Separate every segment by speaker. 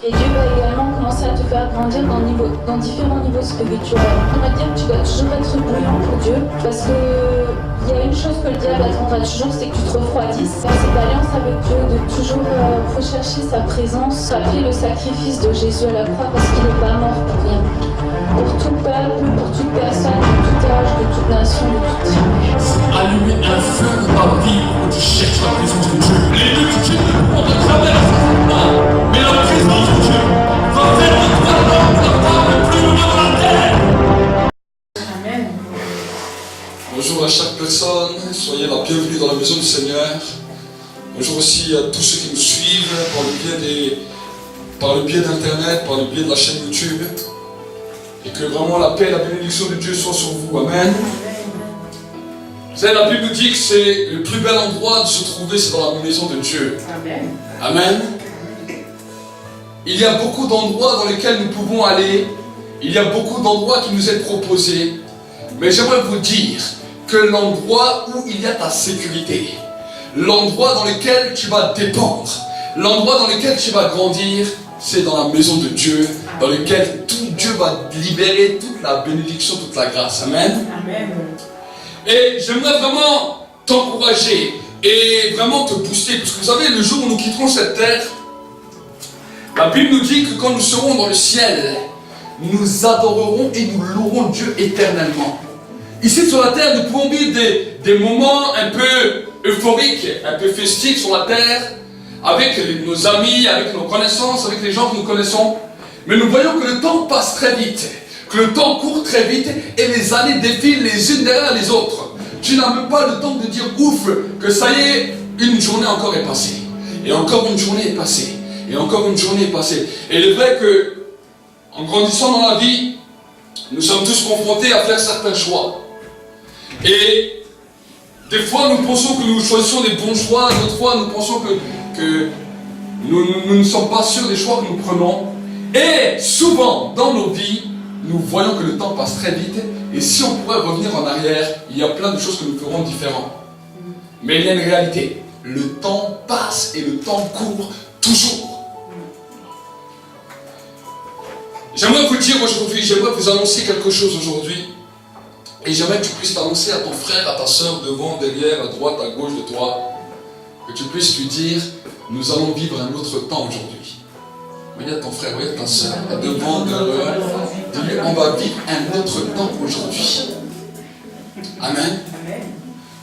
Speaker 1: Et Dieu va également commencer à te faire grandir dans différents niveaux spirituels. On va dire que tu dois toujours être bouillant pour Dieu, parce que il y a une chose que le diable attendra toujours, c'est que tu te refroidisses. Dans cette alliance avec Dieu, de toujours rechercher sa présence, rappeler le sacrifice de Jésus à la croix, parce qu'il n'est pas mort pour rien. Pour tout peuple, pour toute personne, de tout âge, de toute nation, de toute tribu.
Speaker 2: Allumer un feu dans ta vie où tu cherches la présence de Dieu. Les deux de Dieu on te traverse, mais la présence de Dieu va faire de toi l'homme, la femme le plus heureux de la terre.
Speaker 3: Amen.
Speaker 4: Bonjour à chaque personne, soyez la bienvenue dans la maison du Seigneur. Bonjour aussi à tous ceux qui nous suivent par le biais d'Internet, par le biais de la chaîne YouTube. Et que vraiment la paix et la bénédiction de Dieu soient sur vous. Amen. Vous savez, la Bible nous dit que c'est le plus bel endroit de se trouver, c'est dans la maison de Dieu.
Speaker 3: Amen.
Speaker 4: Amen. Il y a beaucoup d'endroits dans lesquels nous pouvons aller. Il y a beaucoup d'endroits qui nous est proposés. Mais j'aimerais vous dire que l'endroit où il y a ta sécurité, l'endroit dans lequel tu vas dépendre, l'endroit dans lequel tu vas grandir, c'est dans la maison de Dieu, dans lequel tout Dieu va libérer toute la bénédiction, toute la grâce. Amen.
Speaker 3: Amen.
Speaker 4: Et j'aimerais vraiment t'encourager et vraiment te booster, parce que vous savez, le jour où nous quitterons cette terre, la Bible nous dit que quand nous serons dans le ciel, nous adorerons et nous louerons Dieu éternellement. Ici sur la terre, nous pouvons vivre des moments un peu euphoriques, un peu festifs sur la terre, avec nos amis, avec nos connaissances, avec les gens que nous connaissons. Mais nous voyons que le temps passe très vite, que le temps court très vite et les années défilent les unes derrière les autres. Tu n'as même pas le temps de dire ouf, que ça y est, une journée encore est passée. Et encore une journée est passée. Et encore une journée est passée. Et il est vrai que, en grandissant dans la vie, nous sommes tous confrontés à faire certains choix. Et des fois, nous pensons que nous choisissons des bons choix, d'autres fois, nous pensons que nous ne sommes pas sûrs des choix que nous prenons. Et souvent, dans nos vies, nous voyons que le temps passe très vite. Et si on pourrait revenir en arrière, il y a plein de choses que nous ferons différemment. Mais il y a une réalité. Le temps passe et le temps court toujours. J'aimerais vous dire aujourd'hui, j'aimerais vous annoncer quelque chose aujourd'hui. Et j'aimerais que tu puisses t'annoncer à ton frère, à ta soeur, devant, derrière, à droite, à gauche de toi. Que tu puisses lui dire, nous allons vivre un autre temps aujourd'hui. Regarde ton frère, regarde ta soeur, devant, derrière. Dis-lui, on va vivre un autre temps aujourd'hui. Amen.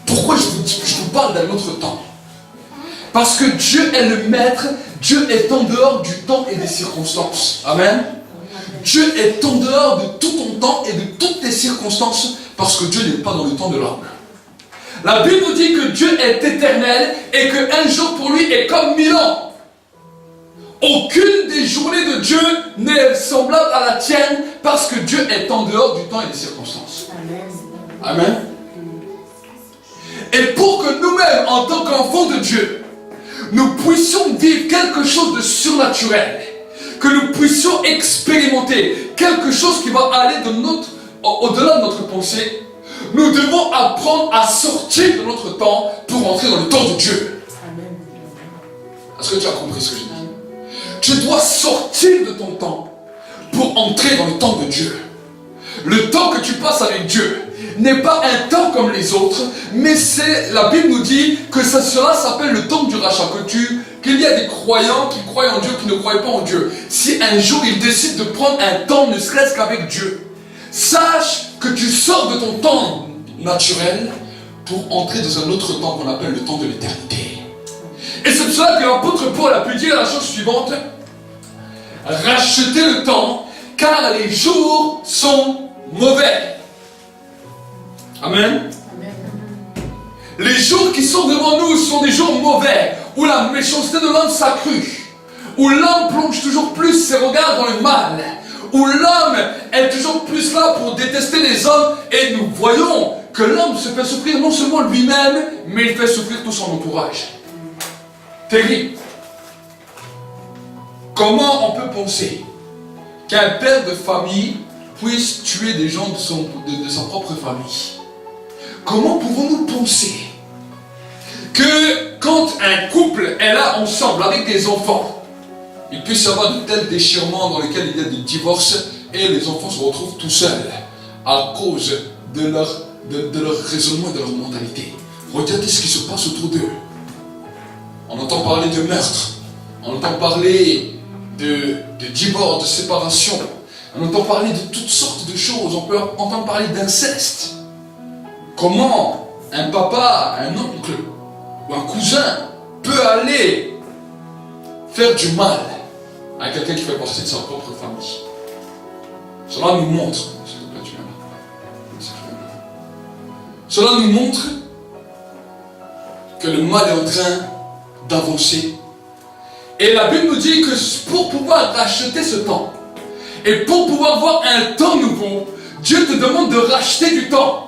Speaker 4: Pourquoi je vous parle d'un autre temps? Parce que Dieu est le maître, Dieu est en dehors du temps et des circonstances. Amen. Dieu est en dehors de tout ton temps et de toutes tes circonstances, parce que Dieu n'est pas dans le temps de l'homme. La Bible nous dit que Dieu est éternel et qu'un jour pour lui est comme 1000 ans. Aucune des journées de Dieu n'est semblable à la tienne, parce que Dieu est en dehors du temps et des circonstances. Amen. Et pour que nous-mêmes, en tant qu'enfants de Dieu, nous puissions vivre quelque chose de surnaturel, que nous puissions expérimenter quelque chose qui va aller au-delà de notre pensée, nous devons apprendre à sortir de notre temps pour entrer dans le temps de Dieu. Est-ce que tu as compris ce que je dis? Tu dois sortir de ton temps pour entrer dans le temps de Dieu. Le temps que tu passes avec Dieu n'est pas un temps comme les autres, mais la Bible nous dit que cela s'appelle le temps du rachat, qu'il y a des croyants qui croient en Dieu, qui ne croient pas en Dieu. Si un jour ils décident de prendre un temps, ne serait-ce qu'avec Dieu, sache que tu sors de ton temps naturel pour entrer dans un autre temps qu'on appelle le temps de l'éternité. Et c'est pour cela que l'apôtre Paul a pu dire la chose suivante: rachetez le temps, car les jours sont mauvais. Amen. Les jours qui sont devant nous sont des jours mauvais, où la méchanceté de l'homme s'accrue, où l'homme plonge toujours plus ses regards dans le mal, où l'homme est toujours plus là pour détester les hommes, et nous voyons que l'homme se fait souffrir non seulement lui-même, mais il fait souffrir tout son entourage. Terrible. Comment on peut penser qu'un père de famille puisse tuer des gens de sa propre famille? Comment pouvons-nous penser que quand un couple est là ensemble avec des enfants, il puisse y avoir de tels déchirements dans lesquels il y a des divorces et les enfants se retrouvent tout seuls à cause de leur raisonnement et de leur mentalité. Regardez ce qui se passe autour d'eux. On entend parler de meurtre, on entend parler de divorce, de séparation, on entend parler de toutes sortes de choses, on peut entendre parler d'inceste. Comment un papa, un oncle ou un cousin peut aller faire du mal à quelqu'un qui fait partie de sa propre famille. Cela nous montre, s'il te plaît, tu viens là. Cela nous montre que le mal est en train d'avancer. Et la Bible nous dit que pour pouvoir racheter ce temps, et pour pouvoir voir un temps nouveau, Dieu te demande de racheter du temps.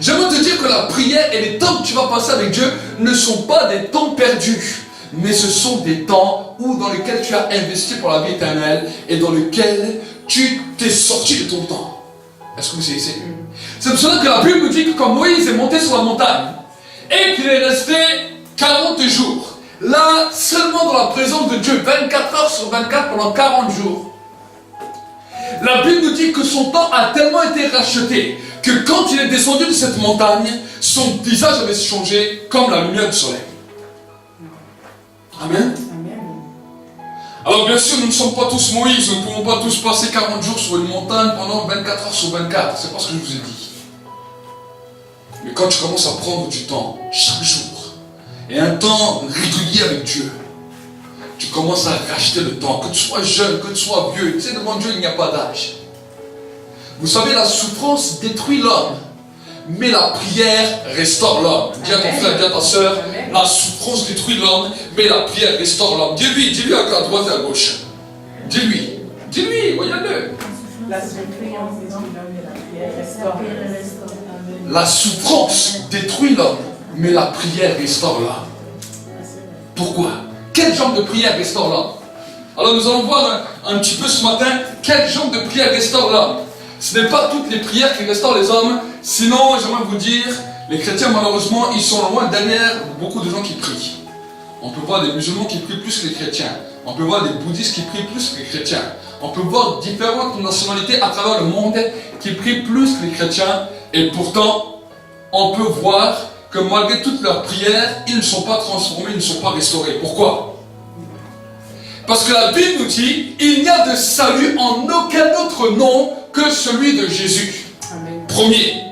Speaker 4: J'aimerais te dire que la prière et les temps que tu vas passer avec Dieu ne sont pas des temps perdus, mais ce sont des temps dans lesquels tu as investi pour la vie éternelle et dans lesquels tu t'es sorti de ton temps. Est-ce que vous savez? C'est pour cela que la Bible nous dit que quand Moïse est monté sur la montagne et qu'il est resté 40 jours, là, seulement dans la présence de Dieu, 24 heures sur 24 pendant 40 jours, la Bible nous dit que son temps a tellement été racheté que quand il est descendu de cette montagne, son visage avait changé comme la lumière du soleil. Amen. Alors bien sûr, nous ne sommes pas tous Moïse, nous ne pouvons pas tous passer 40 jours sur une montagne pendant 24 heures sur 24, c'est pas ce que je vous ai dit. Mais quand tu commences à prendre du temps, chaque jour, et un temps régulier avec Dieu, tu commences à racheter le temps, que tu sois jeune, que tu sois vieux, tu sais, devant Dieu il n'y a pas d'âge. Vous savez, la souffrance détruit l'homme, mais la prière restaure l'homme. Dis à ton frère, dis à ta soeur, la souffrance détruit l'homme, mais la prière restaure l'homme. Dis-lui à droite et à gauche. Dis-lui, voyez-le.
Speaker 3: La souffrance détruit l'homme et la prière restaure l'homme.
Speaker 4: La souffrance détruit l'homme, mais la prière restaure l'homme. Pourquoi? Quel genre de prière restaure l'homme? Alors nous allons voir un petit peu ce matin, quel genre de prière restaure l'homme. Ce n'est pas toutes les prières qui restaurent les hommes, sinon j'aimerais vous dire, les chrétiens malheureusement, ils sont loin derrière beaucoup de gens qui prient. On peut voir des musulmans qui prient plus que les chrétiens, on peut voir des bouddhistes qui prient plus que les chrétiens, on peut voir différentes nationalités à travers le monde qui prient plus que les chrétiens, et pourtant, on peut voir que malgré toutes leurs prières, ils ne sont pas transformés, ils ne sont pas restaurés. Pourquoi? Parce que la Bible nous dit, il n'y a de salut en aucun autre nom que celui de Jésus.
Speaker 3: Amen.
Speaker 4: Premier.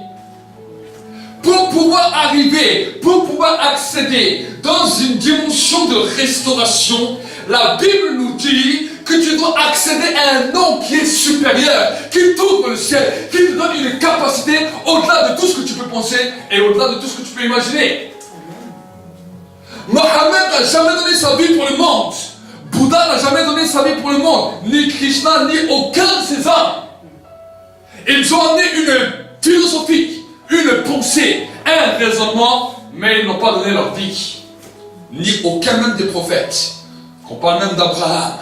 Speaker 4: Pour pouvoir arriver, pour pouvoir accéder dans une dimension de restauration, la Bible nous dit que tu dois accéder à un nom qui est supérieur, qui t'ouvre le ciel, qui te donne une capacité au-delà de tout ce que tu peux penser et au-delà de tout ce que tu peux imaginer. Mohammed n'a jamais donné sa vie pour le monde. Bouddha n'a jamais donné sa vie pour le monde. Ni Krishna, ni aucun de ces hommes. Ils ont amené une philosophie, une pensée, un raisonnement, mais ils n'ont pas donné leur vie. Ni aucun même des prophètes. On parle même d'Abraham,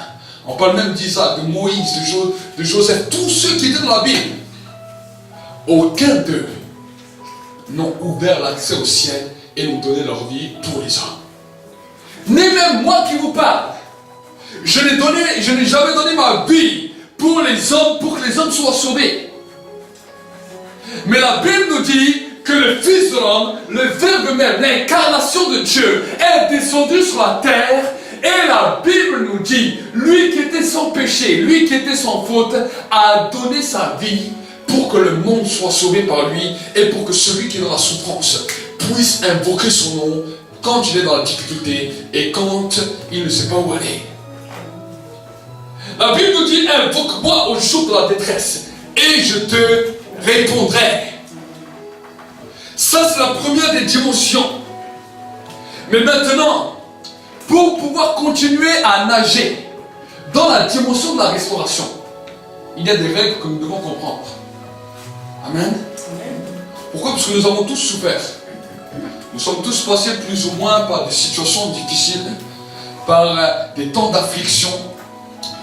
Speaker 4: on parle même d'Isaac, de Moïse, de Joseph, tous ceux qui étaient dans la Bible. Aucun d'eux n'ont ouvert l'accès au ciel et n'ont donné leur vie pour les hommes. Ni même moi qui vous parle. Je n'ai jamais donné ma vie pour les hommes, pour que les hommes soient sauvés. Mais la Bible nous dit que le Fils de l'homme, le Verbe même, l'incarnation de Dieu, est descendu sur la terre. Et la Bible nous dit, lui qui était sans péché, lui qui était sans faute, a donné sa vie pour que le monde soit sauvé par lui et pour que celui qui est dans la souffrance puisse invoquer son nom quand il est dans la difficulté et quand il ne sait pas où aller. La Bible nous dit, invoque-moi au jour de la détresse et je te répondrai. Ça, c'est la première des dimensions. Mais maintenant, pour pouvoir continuer à nager dans la dimension de la restauration, il y a des règles que nous devons comprendre. Amen. Pourquoi? Parce que nous avons tous souffert. Nous sommes tous passés plus ou moins par des situations difficiles, par des temps d'affliction,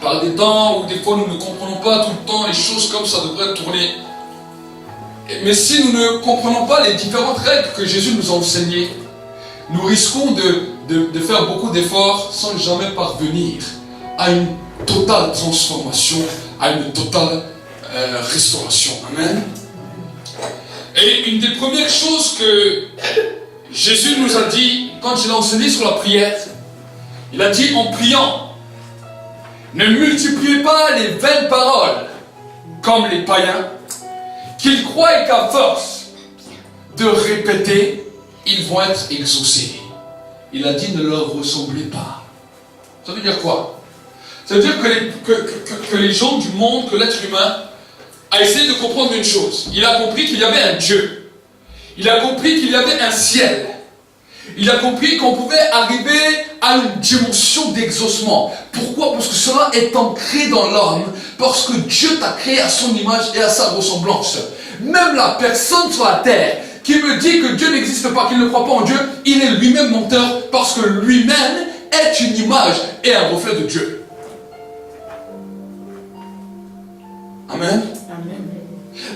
Speaker 4: par des temps où des fois nous ne comprenons pas tout le temps les choses comme ça devrait tourner. Mais si nous ne comprenons pas les différentes règles que Jésus nous a enseignées, nous risquons de faire beaucoup d'efforts sans jamais parvenir à une totale transformation, à une totale restauration. Amen. Et une des premières choses que Jésus nous a dit quand il a enseigné sur la prière, il a dit en priant, ne multipliez pas les vaines paroles comme les païens, qu'ils croient qu'à force de répéter, ils vont être exaucés. Il a dit ne leur ressemblez pas. Ça veut dire quoi? Ça veut dire que les gens du monde, que l'être humain, a essayé de comprendre une chose. Il a compris qu'il y avait un Dieu. Il a compris qu'il y avait un ciel. Il a compris qu'on pouvait arriver à une dimension d'exaucement. Pourquoi? Parce que cela est ancré dans l'homme, parce que Dieu t'a créé à son image et à sa ressemblance. Même la personne sur la terre qui me dit que Dieu n'existe pas, qu'il ne croit pas en Dieu, il est lui-même menteur, parce que lui-même est une image et un reflet de Dieu. Amen.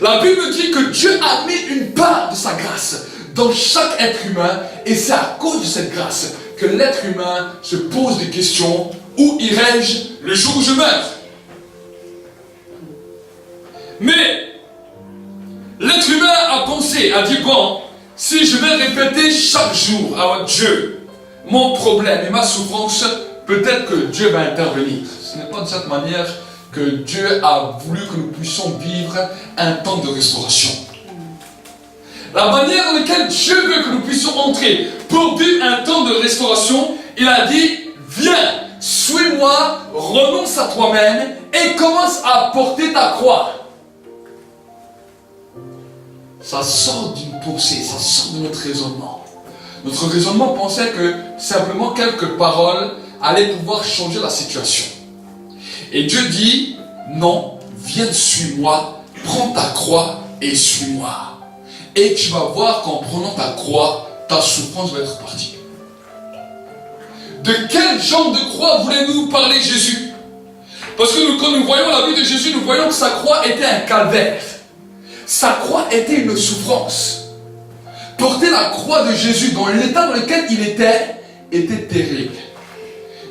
Speaker 4: La Bible dit que Dieu a mis une part de sa grâce dans chaque être humain, et c'est à cause de cette grâce que l'être humain se pose des questions. Où irai-je le jour où je meurs? Mais l'être humain a pensé, a dit bon, si je vais répéter chaque jour à Dieu mon problème et ma souffrance, peut-être que Dieu va intervenir. Ce n'est pas de cette manière que Dieu a voulu que nous puissions vivre un temps de restauration. La manière dans laquelle Dieu veut que nous puissions entrer pour vivre un temps de restauration, il a dit, viens, suis-moi, renonce à toi-même et commence à porter ta croix. Ça sort d'une pensée, ça sort de notre raisonnement. Notre raisonnement pensait que simplement quelques paroles allaient pouvoir changer la situation. Et Dieu dit, non, viens, suis-moi, prends ta croix et suis-moi. Et tu vas voir qu'en prenant ta croix, ta souffrance va être partie. De quel genre de croix voulez-nous parler Jésus? Parce que quand nous voyons la vie de Jésus, nous voyons que sa croix était un calvaire. Sa croix était une souffrance. Porter la croix de Jésus dans l'état dans lequel il était terrible.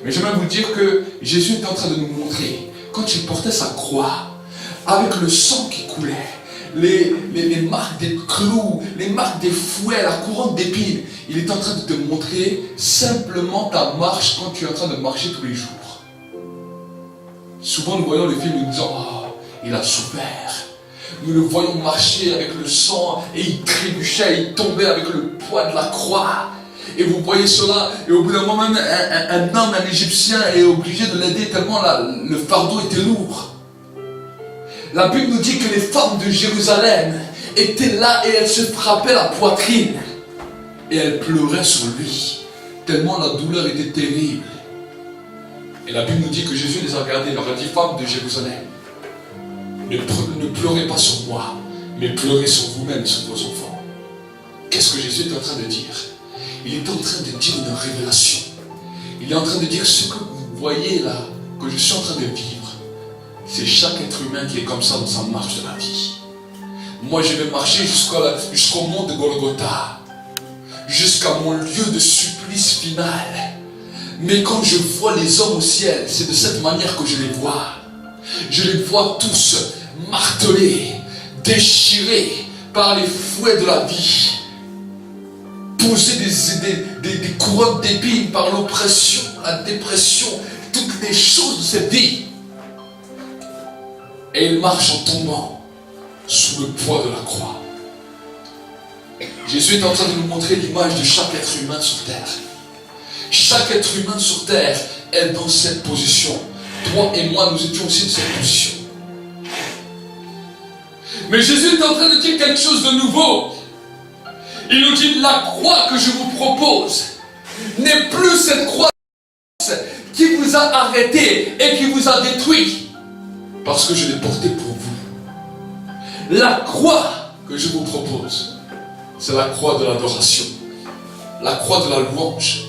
Speaker 4: Mais j'aimerais vous dire que Jésus était en train de nous montrer, quand il portait sa croix, avec le sang qui coulait, les marques des clous, les marques des fouets, la couronne d'épines, il est en train de te montrer simplement ta marche quand tu es en train de marcher tous les jours. Souvent nous voyons le film et nous disons, oh, il a souffert. Nous le voyons marcher avec le sang et il trébuchait, il tombait avec le poids de la croix. Et vous voyez cela, et au bout d'un moment même, un homme, un Égyptien est obligé de l'aider tellement le fardeau était lourd. La Bible nous dit que les femmes de Jérusalem étaient là et elles se frappaient la poitrine. Et elles pleuraient sur lui, tellement la douleur était terrible. Et la Bible nous dit que Jésus les a regardées, il leur a dit, femmes de Jérusalem, ne pleurez pas sur moi, mais pleurez sur vous-même, sur vos enfants. Qu'est-ce que Jésus est en train de dire? Il est en train de dire une révélation. Il est en train de dire ce que vous voyez là, que je suis en train de vivre. C'est chaque être humain qui est comme ça dans sa marche de la vie. Moi je vais marcher jusqu'au mont de Golgotha, jusqu'à mon lieu de supplice final. Mais quand je vois les hommes au ciel, c'est de cette manière que je les vois. Je les vois tous martelés, déchirés par les fouets de la vie, poser des couronnes d'épines par l'oppression, la dépression, toutes les choses de cette vie. Et ils marchent en tombant sous le poids de la croix. Jésus est en train de nous montrer l'image de chaque être humain sur terre. Chaque être humain sur terre est dans cette position. Toi et moi, nous étions aussi dans cette position. Mais Jésus est en train de dire quelque chose de nouveau. Il nous dit, la croix que je vous propose n'est plus cette croix qui vous a arrêté et qui vous a détruit. Parce que je l'ai portée pour vous. La croix que je vous propose, c'est la croix de l'adoration. La croix de la louange.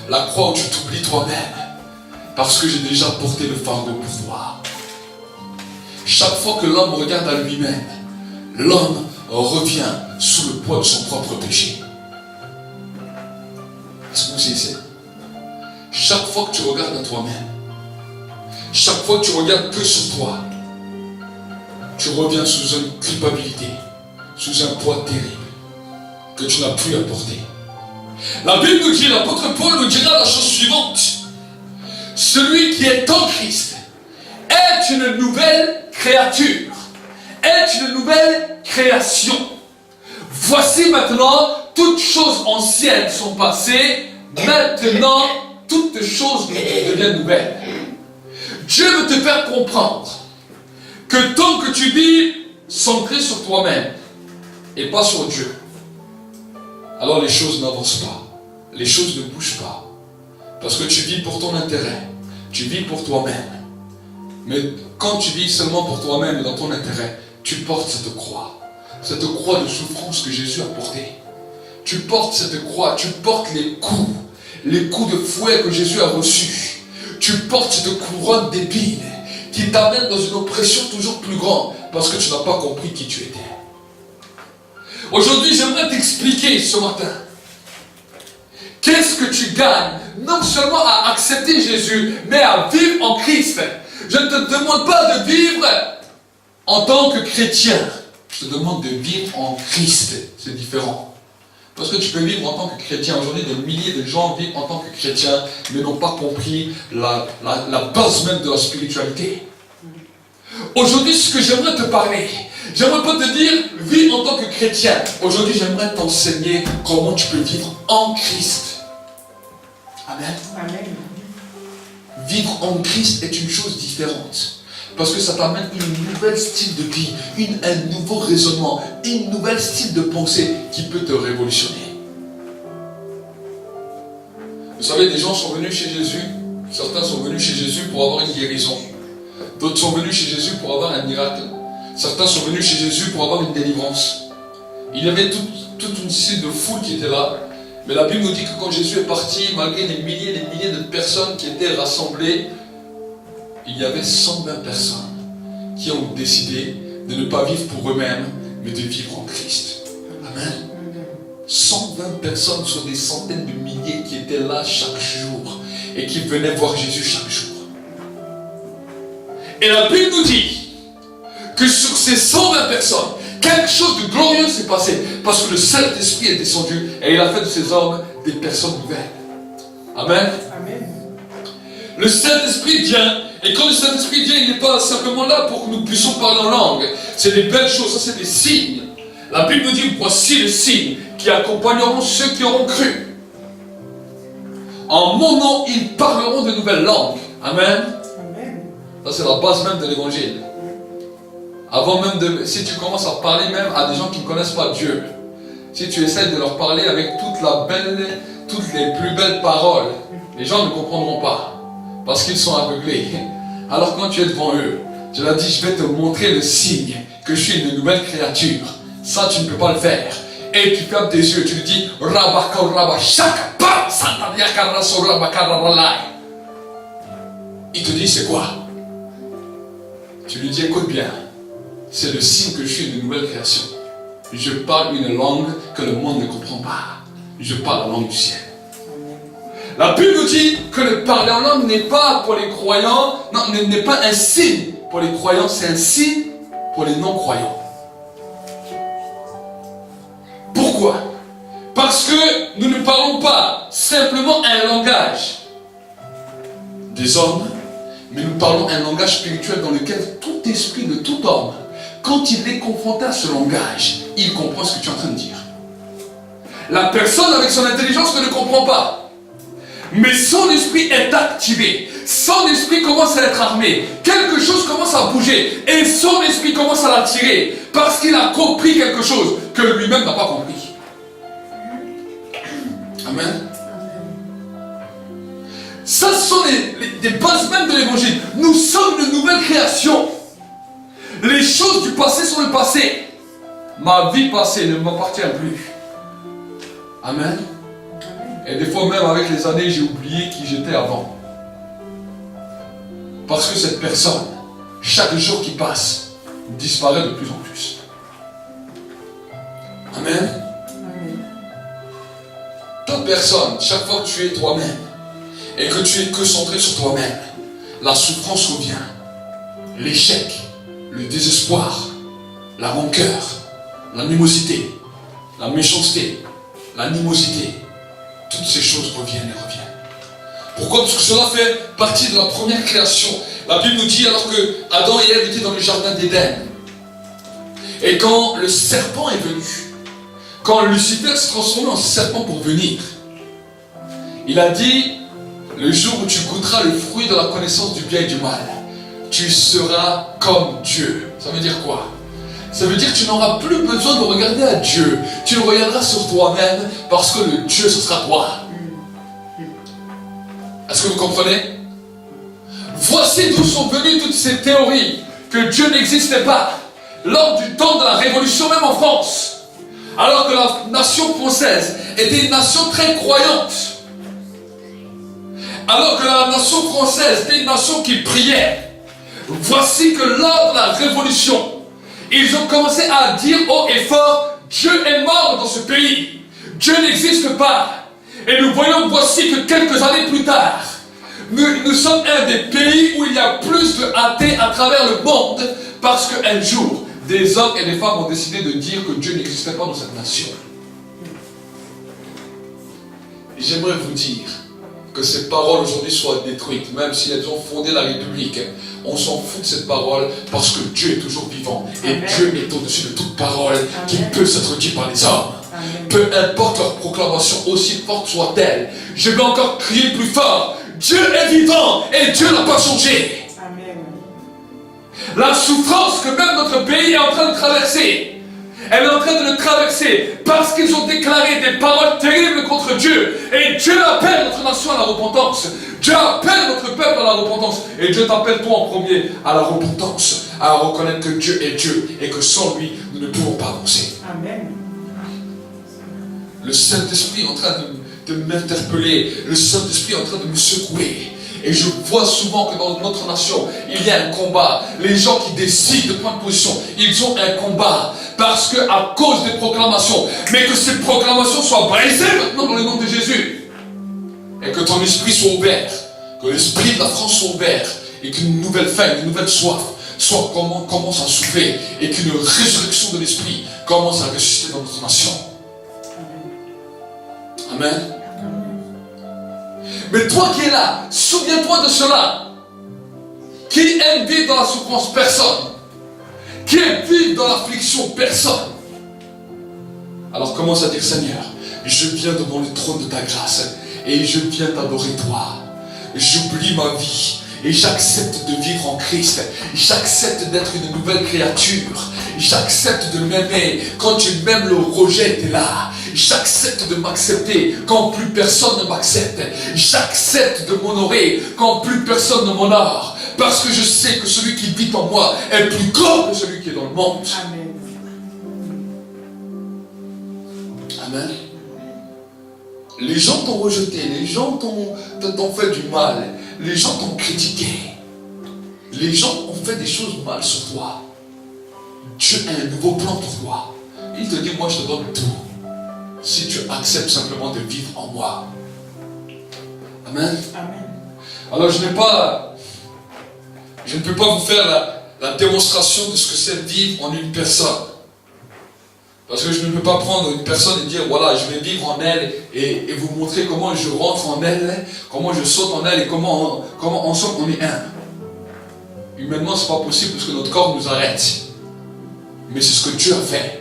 Speaker 4: La croix où tu t'oublies toi-même. Parce que j'ai déjà porté le fardeau pour toi. Chaque fois que l'homme regarde à lui-même, l'homme revient sous le poids de son propre péché. Est-ce que vous saisissez? chaque fois que tu regardes à toi-même, chaque fois que tu regardes que sur toi, tu reviens sous une culpabilité, sous un poids terrible que tu n'as plus à porter. La Bible nous dit, l'apôtre Paul nous dira la chose suivante. Celui qui est en Christ est une nouvelle créature, est une nouvelle création. Voici maintenant, toutes choses anciennes sont passées, maintenant, toutes choses deviennent nouvelles. Dieu veut te faire comprendre que tant que tu vis centré sur toi-même et pas sur Dieu, alors les choses n'avancent pas, les choses ne bougent pas. Parce que tu vis pour ton intérêt, tu vis pour toi-même. Mais quand tu vis seulement pour toi-même et dans ton intérêt, tu portes cette croix de souffrance que Jésus a portée. Tu portes cette croix, tu portes les coups de fouet que Jésus a reçus. Tu portes cette couronne d'épines qui t'amène dans une oppression toujours plus grande parce que tu n'as pas compris qui tu étais. Aujourd'hui, j'aimerais t'expliquer ce matin qu'est-ce que tu gagnes, non seulement à accepter Jésus, mais à vivre en Christ. Je ne te demande pas de vivre en tant que chrétien. Je te demande de vivre en Christ. C'est différent. Parce que tu peux vivre en tant que chrétien. Aujourd'hui, des milliers de gens vivent en tant que chrétiens, mais n'ont pas compris la base même de la spiritualité. Aujourd'hui, ce que j'aimerais te parler, j'aimerais pas te dire, vis en tant que chrétien. Aujourd'hui, j'aimerais t'enseigner comment tu peux vivre en Christ. Amen.
Speaker 3: Amen.
Speaker 4: Vivre en Christ est une chose différente. Parce que ça t'amène une nouvelle style de vie, un nouveau raisonnement, une nouvelle style de pensée qui peut te révolutionner. Vous savez, des gens sont venus chez Jésus. Certains sont venus chez Jésus pour avoir une guérison. D'autres sont venus chez Jésus pour avoir un miracle. Certains sont venus chez Jésus pour avoir une délivrance. Il y avait toute une série de foule qui était là. Mais la Bible nous dit que quand Jésus est parti, malgré les milliers et les milliers de personnes qui étaient rassemblées, il y avait 120 personnes qui ont décidé de ne pas vivre pour eux-mêmes, mais de vivre en Christ. Amen. 120 personnes sur des centaines de milliers qui étaient là chaque jour et qui venaient voir Jésus chaque jour. Et la Bible nous dit que sur ces 120 personnes, quelque chose de glorieux s'est passé parce que le Saint-Esprit est descendu et il a fait de ces hommes des personnes nouvelles. Amen.
Speaker 3: Amen.
Speaker 4: Le Saint-Esprit vient et quand le Saint-Esprit vient, il n'est pas simplement là pour que nous puissions parler en langue. C'est des belles choses, ça c'est des signes. La Bible nous dit, voici les signes qui accompagneront ceux qui auront cru. En mon nom, ils parleront de nouvelles langues. Amen.
Speaker 3: Amen.
Speaker 4: Ça c'est la base même de l'évangile. Avant même si tu commences à parler même à des gens qui ne connaissent pas Dieu, si tu essaies de leur parler avec toutes les plus belles paroles, les gens ne comprendront pas. Parce qu'ils sont aveuglés. Alors quand tu es devant eux, tu leur dis, je vais te montrer le signe que je suis une nouvelle créature. Ça, tu ne peux pas le faire. Et tu fermes tes yeux, tu lui dis, il te dit, c'est quoi? Tu lui dis, écoute bien, c'est le signe que je suis une nouvelle création. Je parle une langue que le monde ne comprend pas. Je parle la langue du ciel. La Bible nous dit que le parler en langue n'est pas pour les croyants, non, n'est pas un signe pour les croyants, c'est un signe pour les non-croyants. Pourquoi? Parce que nous ne parlons pas simplement un langage des hommes, mais nous parlons un langage spirituel dans lequel tout esprit de tout homme, quand il est confronté à ce langage, il comprend ce que tu es en train de dire. La personne avec son intelligence ne le comprend pas. Mais son esprit est activé. Son esprit commence à être armé. Quelque chose commence à bouger. Et son esprit commence à l'attirer. Parce qu'il a compris quelque chose que lui-même n'a pas compris. Amen. Ça, ce sont des bases même de l'évangile. Nous sommes une nouvelle création. Les choses du passé sont le passé. Ma vie passée ne m'appartient plus. Amen. Et des fois même avec les années, j'ai oublié qui j'étais avant. Parce que cette personne, chaque jour qui passe, disparaît de plus en plus. Amen.
Speaker 3: Amen.
Speaker 4: Toute personne, chaque fois que tu es toi-même, et que tu es que centré sur toi-même, la souffrance revient, l'échec, le désespoir, la rancœur, l'animosité, la méchanceté, l'animosité, toutes ces choses reviennent et reviennent. Pourquoi? Parce que cela fait partie de la première création. La Bible nous dit alors que Adam et Ève étaient dans le jardin d'Éden. Et quand le serpent est venu, quand Lucifer s'est transformé en serpent pour venir, il a dit, le jour où tu goûteras le fruit de la connaissance du bien et du mal, tu seras comme Dieu. Ça veut dire quoi? Ça veut dire que tu n'auras plus besoin de regarder à Dieu. Tu le regarderas sur toi-même parce que le Dieu, ce sera toi. Est-ce que vous comprenez? Voici d'où sont venues toutes ces théories que Dieu n'existait pas. Lors du temps de la Révolution, même en France, alors que la nation française était une nation très croyante, alors que la nation française était une nation qui priait, voici que lors de la Révolution, ils ont commencé à dire haut et fort, Dieu est mort dans ce pays, Dieu n'existe pas. Et nous voyons, voici que quelques années plus tard, nous sommes un des pays où il y a plus de athées à travers le monde, parce qu'un jour, des hommes et des femmes ont décidé de dire que Dieu n'existait pas dans cette nation. Et j'aimerais vous dire que ces paroles aujourd'hui soient détruites, même si elles ont fondé la République. On s'en fout de cette parole parce que Dieu est toujours vivant. Et Amen. Dieu est au-dessus de toute parole qui peut s'être dite par les hommes. Amen. Peu importe leur proclamation, aussi forte soit-elle, je vais encore crier plus fort. Dieu est vivant et Dieu n'a pas changé. Amen. La souffrance que même notre pays est en train de traverser, elle est en train de le traverser parce qu'ils ont déclaré des paroles terribles contre Dieu. Et Dieu appelle notre nation à la repentance. Dieu appelle notre peuple à la repentance. Et Dieu t'appelle toi en premier à la repentance, à reconnaître que Dieu est Dieu et que sans lui, nous ne pouvons pas avancer. Amen. Le Saint-Esprit est en train de m'interpeller. Le Saint-Esprit est en train de me secouer. Et je vois souvent que dans notre nation, il y a un combat. Les gens qui décident de prendre position, ils ont un combat. Parce que à cause des proclamations, mais que ces proclamations soient brisées maintenant dans le nom de Jésus. Et que ton esprit soit ouvert. Que l'esprit de la France soit ouvert. Et qu'une nouvelle faim, une nouvelle soif commence à souffler. Et qu'une résurrection de l'esprit commence à ressusciter dans notre nation. Amen. Mais toi qui es là, souviens-toi de cela. Qui aime vivre dans la souffrance? Personne. Qui aime vivre dans l'affliction? Personne. Alors commence à dire, Seigneur, je viens devant le trône de ta grâce et je viens t'adorer toi. J'oublie ma vie et j'accepte de vivre en Christ. J'accepte d'être une nouvelle créature. J'accepte de m'aimer quand tu m'aimes, le rejet était là. J'accepte de m'accepter quand plus personne ne m'accepte. J'accepte de m'honorer quand plus personne ne m'honore. Parce que je sais que celui qui vit en moi est plus grand que celui qui est dans le monde. Amen. Amen. Les gens t'ont rejeté, les gens t'ont fait du mal, les gens t'ont critiqué. Les gens ont fait des choses mal sur toi. Dieu a un nouveau plan pour toi. Il te dit, moi je te donne tout. Si tu acceptes simplement de vivre en moi. Amen. Amen. Alors je ne peux pas vous faire la démonstration de ce que c'est vivre en une personne. Parce que je ne peux pas prendre une personne et dire, voilà, je vais vivre en elle et vous montrer comment je rentre en elle, comment je saute en elle et comment ensemble on est un. Humainement, ce n'est pas possible parce que notre corps nous arrête. Mais c'est ce que Dieu a fait.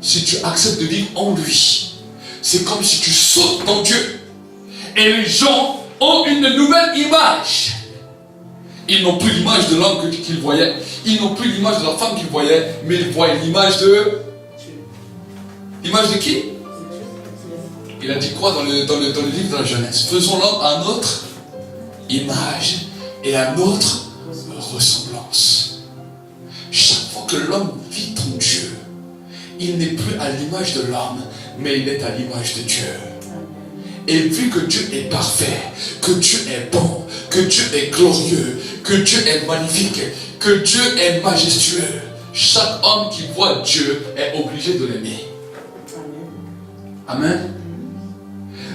Speaker 4: Si tu acceptes de vivre en lui, c'est comme si tu sautes dans Dieu. Et les gens ont une nouvelle image. Ils n'ont plus l'image de l'homme qu'ils voyaient. Ils n'ont plus l'image de la femme qu'ils voyaient. Mais ils voient l'image de... L'image de qui? Il a dit quoi dans le livre de la Genèse? Faisons l'homme à notre image et à notre ressemblance. Chaque fois que l'homme vit en Dieu, il n'est plus à l'image de l'homme, mais il est à l'image de Dieu. Et vu que Dieu est parfait, que Dieu est bon, que Dieu est glorieux, que Dieu est magnifique, que Dieu est majestueux, chaque homme qui voit Dieu est obligé de l'aimer. Amen.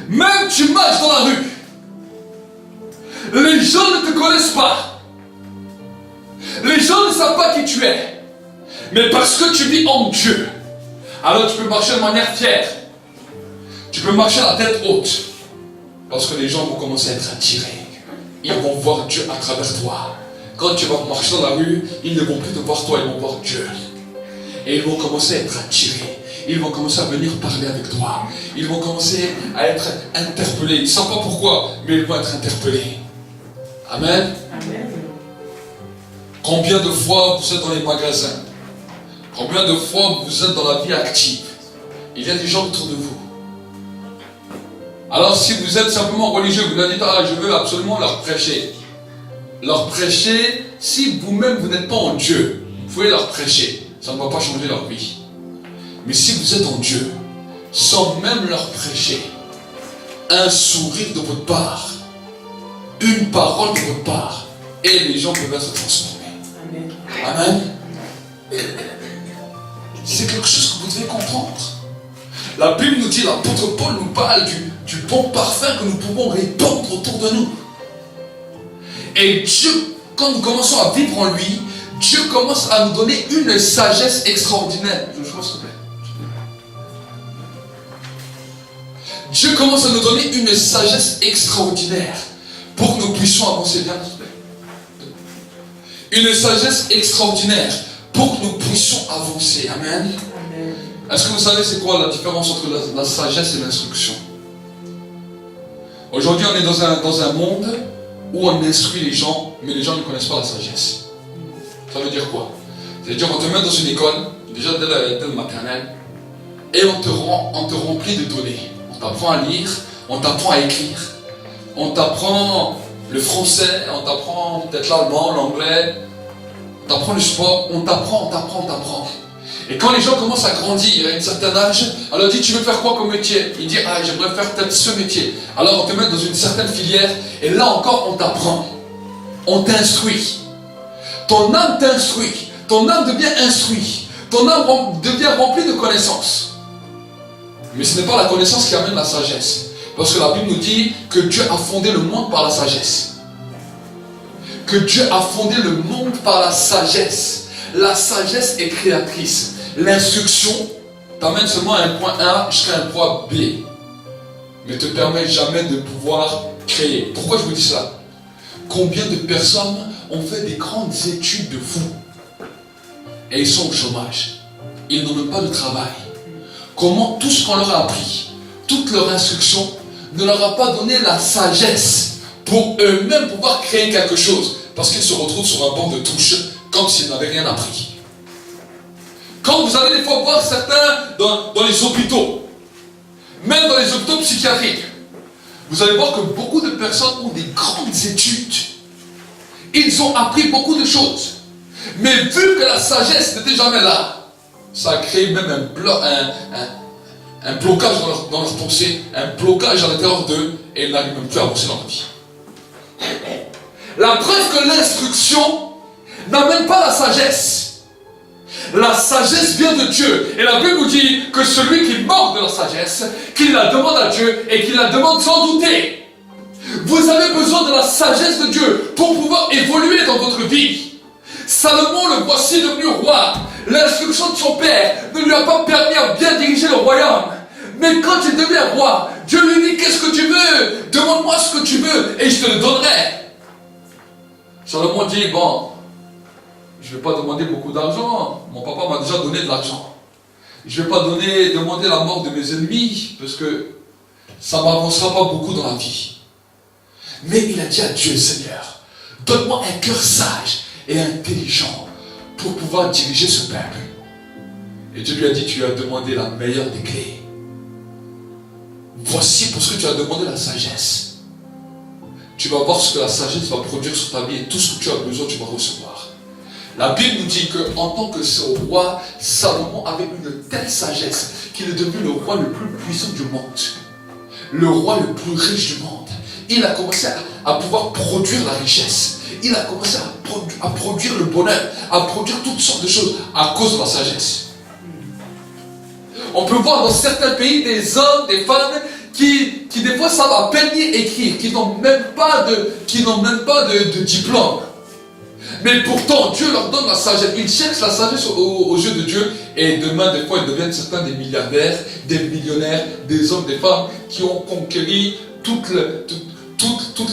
Speaker 4: Même tu marches dans la rue Les gens ne te connaissent pas. Les gens ne savent pas qui tu es. Mais parce que tu vis en Dieu, alors tu peux marcher de manière fière. Tu peux marcher à la tête haute. Parce que les gens vont commencer à être attirés. Ils vont voir Dieu à travers toi. Quand tu vas marcher dans la rue, ils ne vont plus te voir toi, ils vont voir Dieu. Et ils vont commencer à être attirés. Ils vont commencer à venir parler avec toi. Ils vont commencer à être interpellés. Ils ne savent pas pourquoi, mais ils vont être interpellés. Amen.
Speaker 3: Amen.
Speaker 4: Combien de fois vous êtes dans les magasins? Combien de fois vous êtes dans la vie active? Il y a des gens autour de vous. Alors si vous êtes simplement religieux, vous leur dites, ah, je veux absolument leur prêcher. Leur prêcher, si vous-même vous n'êtes pas en Dieu, vous pouvez leur prêcher. Ça ne va pas changer leur vie. Mais si vous êtes en Dieu, sans même leur prêcher, un sourire de votre part, une parole de votre part, et les gens peuvent être transformés.
Speaker 3: Amen.
Speaker 4: Amen. C'est quelque chose que vous devez comprendre. La Bible nous dit, l'apôtre Paul nous parle du bon parfum que nous pouvons répandre autour de nous. Et Dieu, quand nous commençons à vivre en lui, Dieu commence à nous donner une sagesse extraordinaire. Je vois, s'il te plaît. Dieu commence à nous donner une sagesse extraordinaire pour que nous puissions avancer bien. Une sagesse extraordinaire pour que nous puissions avancer. Amen.
Speaker 3: Amen.
Speaker 4: Est-ce que vous savez c'est quoi la différence entre la sagesse et l'instruction? Aujourd'hui, on est dans un monde où on instruit les gens, mais les gens ne connaissent pas la sagesse. Ça veut dire quoi? C'est-à-dire qu'on te met dans une école, déjà dès le maternel, et on te remplit de données. On t'apprend à lire, on t'apprend à écrire, on t'apprend le français, on t'apprend peut-être l'allemand, l'anglais, on t'apprend le sport, on t'apprend. Et quand les gens commencent à grandir à un certain âge, on leur dit, tu veux faire quoi comme métier? Il dit, ah, j'aimerais faire peut-être ce métier. Alors on te met dans une certaine filière, et là encore on t'apprend, on t'instruit. Ton âme t'instruit, ton âme devient instruite, ton âme devient remplie de connaissances. Mais ce n'est pas la connaissance qui amène la sagesse. Parce que la Bible nous dit que Dieu a fondé le monde par la sagesse. Que Dieu a fondé le monde par la sagesse. La sagesse est créatrice. L'instruction t'amène seulement à un point A jusqu'à un point B. Mais ne te permet jamais de pouvoir créer. Pourquoi je vous dis cela? Combien de personnes ont fait des grandes études de fou et ils sont au chômage? Ils n'ont même pas de travail. Comment tout ce qu'on leur a appris, toute leur instruction, ne leur a pas donné la sagesse pour eux-mêmes pouvoir créer quelque chose, parce qu'ils se retrouvent sur un banc de touche comme s'ils n'avaient rien appris. Quand vous allez des fois voir certains dans les hôpitaux, même dans les hôpitaux psychiatriques, vous allez voir que beaucoup de personnes ont des grandes études. Ils ont appris beaucoup de choses. Mais vu que la sagesse n'était jamais là, ça a créé même un blocage dans leur pensée, un blocage à l'intérieur d'eux, et ils n'arrivent même plus à avancer dans la vie. La preuve que l'instruction n'amène pas la sagesse. La sagesse vient de Dieu. Et la Bible nous dit que celui qui manque de la sagesse, qu'il la demande à Dieu et qu'il la demande sans douter. Vous avez besoin de la sagesse de Dieu pour pouvoir évoluer dans votre vie. Salomon, le voici devenu roi. L'instruction de son père ne lui a pas permis à bien diriger le royaume. Mais quand il devient roi, Dieu lui dit, qu'est-ce que tu veux? Demande-moi ce que tu veux et je te le donnerai. Salomon dit, bon, je ne vais pas demander beaucoup d'argent. Mon papa m'a déjà donné de l'argent. Je ne vais pas demander la mort de mes ennemis parce que ça ne m'avancera pas beaucoup dans la vie. Mais il a dit à Dieu, Seigneur, donne-moi un cœur sage et intelligent pour pouvoir diriger ce peuple. Et Dieu lui a dit, tu lui as demandé la meilleure des clés. Voici pour ce que tu as demandé la sagesse. Tu vas voir ce que la sagesse va produire sur ta vie et tout ce que tu as besoin, tu vas recevoir. La Bible nous dit qu'en tant que ce roi, Salomon avait une telle sagesse qu'il est devenu le roi le plus puissant du monde. Le roi le plus riche du monde. Il a commencé à pouvoir produire la richesse. Il a commencé à produire le bonheur, à produire toutes sortes de choses à cause de la sagesse. On peut voir dans certains pays des hommes, des femmes qui des fois savent à peine lire, écrire, qui n'ont même pas de diplôme. Mais pourtant, Dieu leur donne la sagesse. Ils cherchent la sagesse aux yeux de Dieu. Et demain, des fois, ils deviennent certains des milliardaires, des millionnaires, des hommes, des femmes qui ont conquéri tout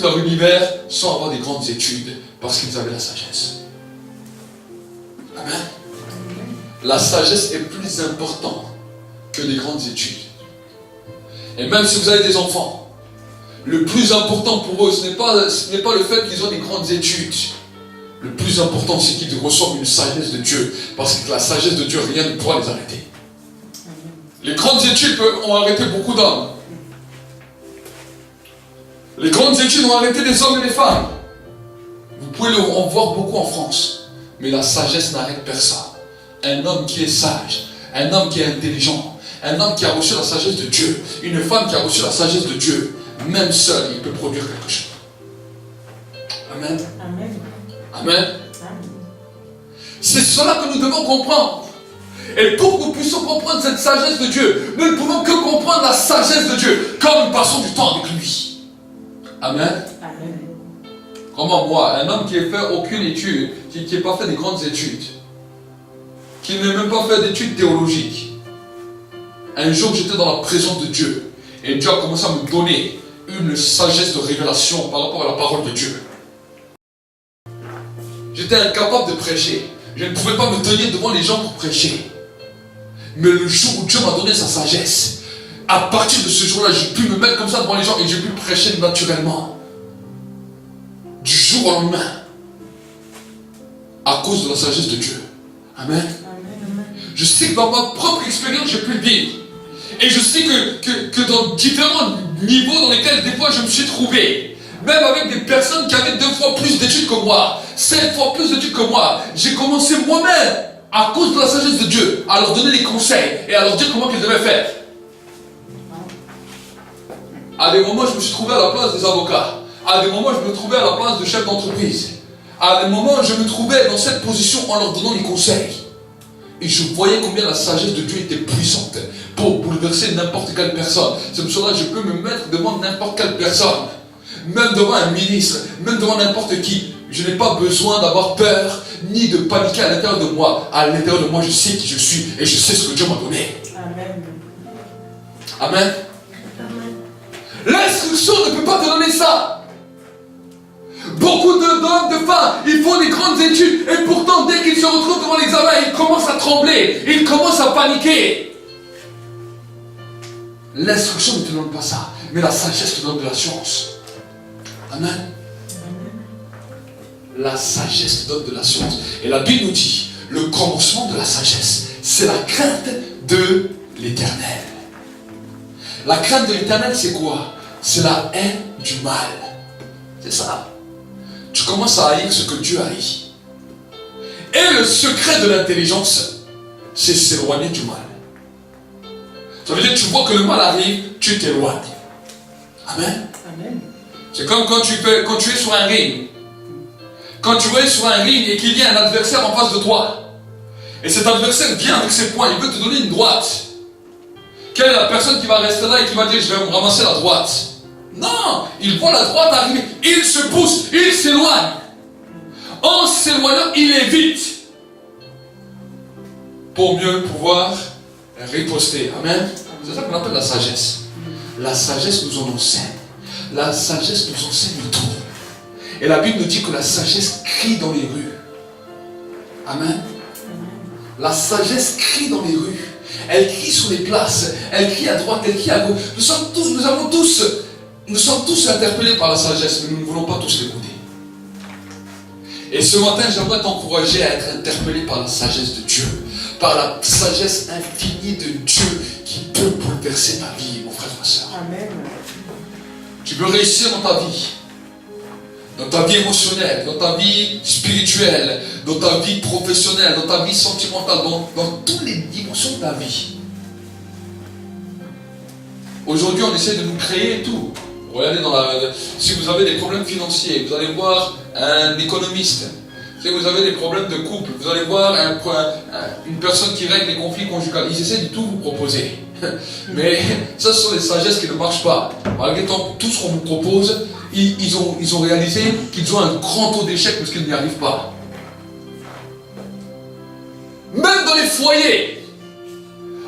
Speaker 4: leur univers sans avoir des grandes études parce qu'ils avaient la sagesse. Amen. La sagesse est plus importante que les grandes études. Et même si vous avez des enfants, le plus important pour eux, ce n'est pas le fait qu'ils ont des grandes études. Le plus important, c'est qu'ils reçoivent une sagesse de Dieu. Parce que la sagesse de Dieu, rien ne pourra les arrêter. Les grandes études ont arrêté beaucoup d'hommes. Les grandes études ont arrêté des hommes et des femmes. Vous pouvez en voir beaucoup en France. Mais la sagesse n'arrête personne. Un homme qui est sage, un homme qui est intelligent, un homme qui a reçu la sagesse de Dieu, une femme qui a reçu la sagesse de Dieu, même seul, il peut produire quelque chose. Amen.
Speaker 3: Amen.
Speaker 4: Amen. C'est cela que nous devons comprendre. Et pour que nous puissions comprendre cette sagesse de Dieu, nous ne pouvons que comprendre la sagesse de Dieu, comme nous passons du temps avec lui. Amen.
Speaker 3: Amen.
Speaker 4: Comment moi, un homme qui n'a fait aucune étude, qui n'a pas fait des grandes études, qui n'a même pas fait d'études théologiques, un jour j'étais dans la présence de Dieu, et Dieu a commencé à me donner une sagesse de révélation par rapport à la parole de Dieu. J'étais incapable de prêcher. Je ne pouvais pas me tenir devant les gens pour prêcher. Mais le jour où Dieu m'a donné sa sagesse, à partir de ce jour-là, j'ai pu me mettre comme ça devant les gens et j'ai pu prêcher naturellement. Du jour au lendemain. À cause de la sagesse de Dieu. Amen.
Speaker 3: Amen.
Speaker 4: Je sais que dans ma propre expérience, j'ai pu le vivre. Et je sais que dans différents niveaux dans lesquels des fois je me suis trouvé, même avec des personnes qui avaient 2 fois plus d'études que moi, 7 fois plus d'études que moi, j'ai commencé moi-même, à cause de la sagesse de Dieu, à leur donner des conseils et à leur dire comment ils devaient faire. À des moments, je me suis trouvé à la place des avocats. À des moments, je me trouvais à la place de chefs d'entreprise. À des moments, je me trouvais dans cette position en leur donnant des conseils. Et je voyais combien la sagesse de Dieu était puissante pour bouleverser n'importe quelle personne. C'est pour cela que je peux me mettre devant n'importe quelle personne. Même devant un ministre, même devant n'importe qui. Je n'ai pas besoin d'avoir peur, ni de paniquer à l'intérieur de moi. À l'intérieur de moi, je sais qui je suis et je sais ce que Dieu m'a donné.
Speaker 3: Amen.
Speaker 4: Amen. L'instruction ne peut pas te donner ça. Beaucoup d'hommes, de femmes, ils font des grandes études et pourtant dès qu'ils se retrouvent devant l'examen, ils commencent à trembler, ils commencent à paniquer. L'instruction ne te donne pas ça, mais la sagesse te donne de la science. Amen. La sagesse te donne de la science. Et la Bible nous dit, le commencement de la sagesse, c'est la crainte de l'Éternel. La crainte de l'Éternel, c'est quoi? C'est la haine du mal. C'est ça. Tu commences à haïr ce que Dieu haït. Et le secret de l'intelligence, c'est s'éloigner du mal. Ça veut dire que tu vois que le mal arrive, tu t'éloignes. Amen.
Speaker 3: Amen.
Speaker 4: C'est comme quand tu es sur un ring. Quand tu es sur un ring et qu'il y a un adversaire en face de toi. Et cet adversaire vient avec ses poings, il veut te donner une droite. Quelle est la personne qui va rester là et qui va dire je vais me ramasser la droite? Non, il voit la droite arriver, il se pousse, il s'éloigne. En s'éloignant, il évite. Pour mieux pouvoir riposter. Amen. C'est ça qu'on appelle la sagesse. La sagesse nous en enseigne. La sagesse nous enseigne tout. Et la Bible nous dit que la sagesse crie dans les rues. Amen. La sagesse crie dans les rues. Elle crie sur les places. Elle crie à droite, elle crie à gauche. Nous sommes tous interpellés par la sagesse, mais nous ne voulons pas tous l'écouter. Et ce matin, j'aimerais t'encourager à être interpellé par la sagesse de Dieu. Par la sagesse infinie de Dieu qui peut bouleverser ta vie, mon frère, ma soeur.
Speaker 3: Amen.
Speaker 4: Tu peux réussir dans ta vie. Dans ta vie émotionnelle, dans ta vie spirituelle, dans ta vie professionnelle, dans ta vie sentimentale, dans toutes les dimensions de ta vie. Aujourd'hui, on essaie de nous créer tout. Regardez si vous avez des problèmes financiers, vous allez voir un économiste. Si vous avez des problèmes de couple, vous allez voir une personne qui règle les conflits conjugaux. Ils essaient de tout vous proposer. Mais ça, ce sont les sagesses qui ne marchent pas. Malgré tout ce qu'on nous propose, ils ont réalisé qu'ils ont un grand taux d'échec parce qu'ils n'y arrivent pas. Même dans les foyers,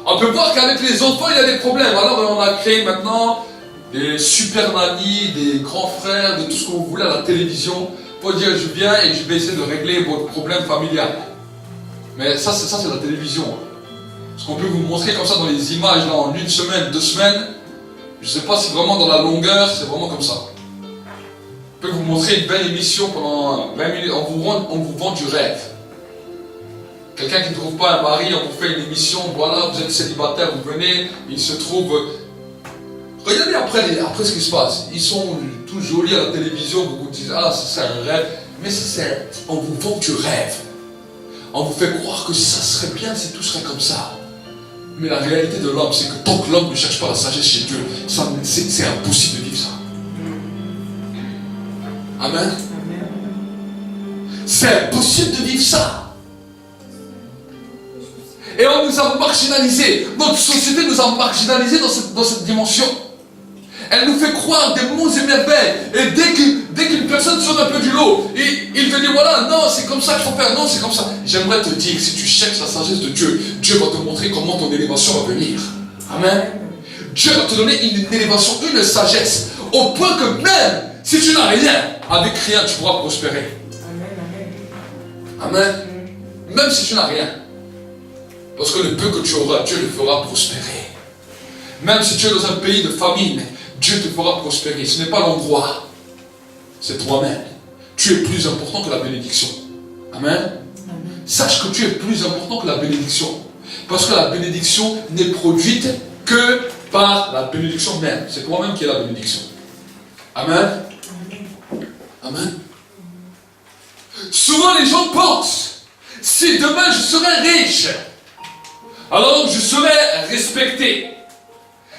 Speaker 4: on peut voir qu'avec les enfants, il y a des problèmes. Alors on a créé maintenant des super nannies, des grands frères, de tout ce que vous voulez à la télévision, pour dire je viens et je vais essayer de régler votre problème familial. Mais ça c'est la télévision. Ce qu'on peut vous montrer comme ça dans les images, là, en 1 semaine, 2 semaines, je ne sais pas si vraiment dans la longueur, c'est vraiment comme ça. On peut vous montrer une belle émission pendant 20 minutes, on vous vend du rêve. Quelqu'un qui ne trouve pas un mari, on vous fait une émission, voilà, vous êtes célibataire, vous venez, il se trouve... Regardez après ce qui se passe. Ils sont tous jolis à la télévision, vous vous dites, ah, c'est un rêve. Mais on vous vend du rêve. On vous fait croire que ça serait bien si tout serait comme ça. Mais la réalité de l'homme, c'est que tant que l'homme ne cherche pas la sagesse chez Dieu, c'est impossible de vivre ça. Amen. C'est impossible de vivre ça. Et on nous a marginalisés. Notre société nous a marginalisés dans cette dimension. Elle nous fait croire des monts et merveilles. Et dès qu'une personne sort un peu du lot, il te dit voilà, non, c'est comme ça qu'il faut faire, non, c'est comme ça. J'aimerais te dire que si tu cherches la sagesse de Dieu, Dieu va te montrer comment ton élévation va venir. Amen. Dieu va te donner une élévation, une sagesse, au point que même si tu n'as rien, avec rien, tu pourras prospérer. Amen. Même si tu n'as rien. Parce que le peu que tu auras, Dieu le fera prospérer. Même si tu es dans un pays de famine, Dieu te fera prospérer. Ce n'est pas l'endroit, c'est toi-même. Tu es plus important que la bénédiction. Amen. Sache que tu es plus important que la bénédiction. Parce que la bénédiction n'est produite que par la bénédiction même. C'est toi-même qui es la bénédiction. Amen. Amen. Souvent les gens pensent, si demain je serai riche, alors je serai respecté.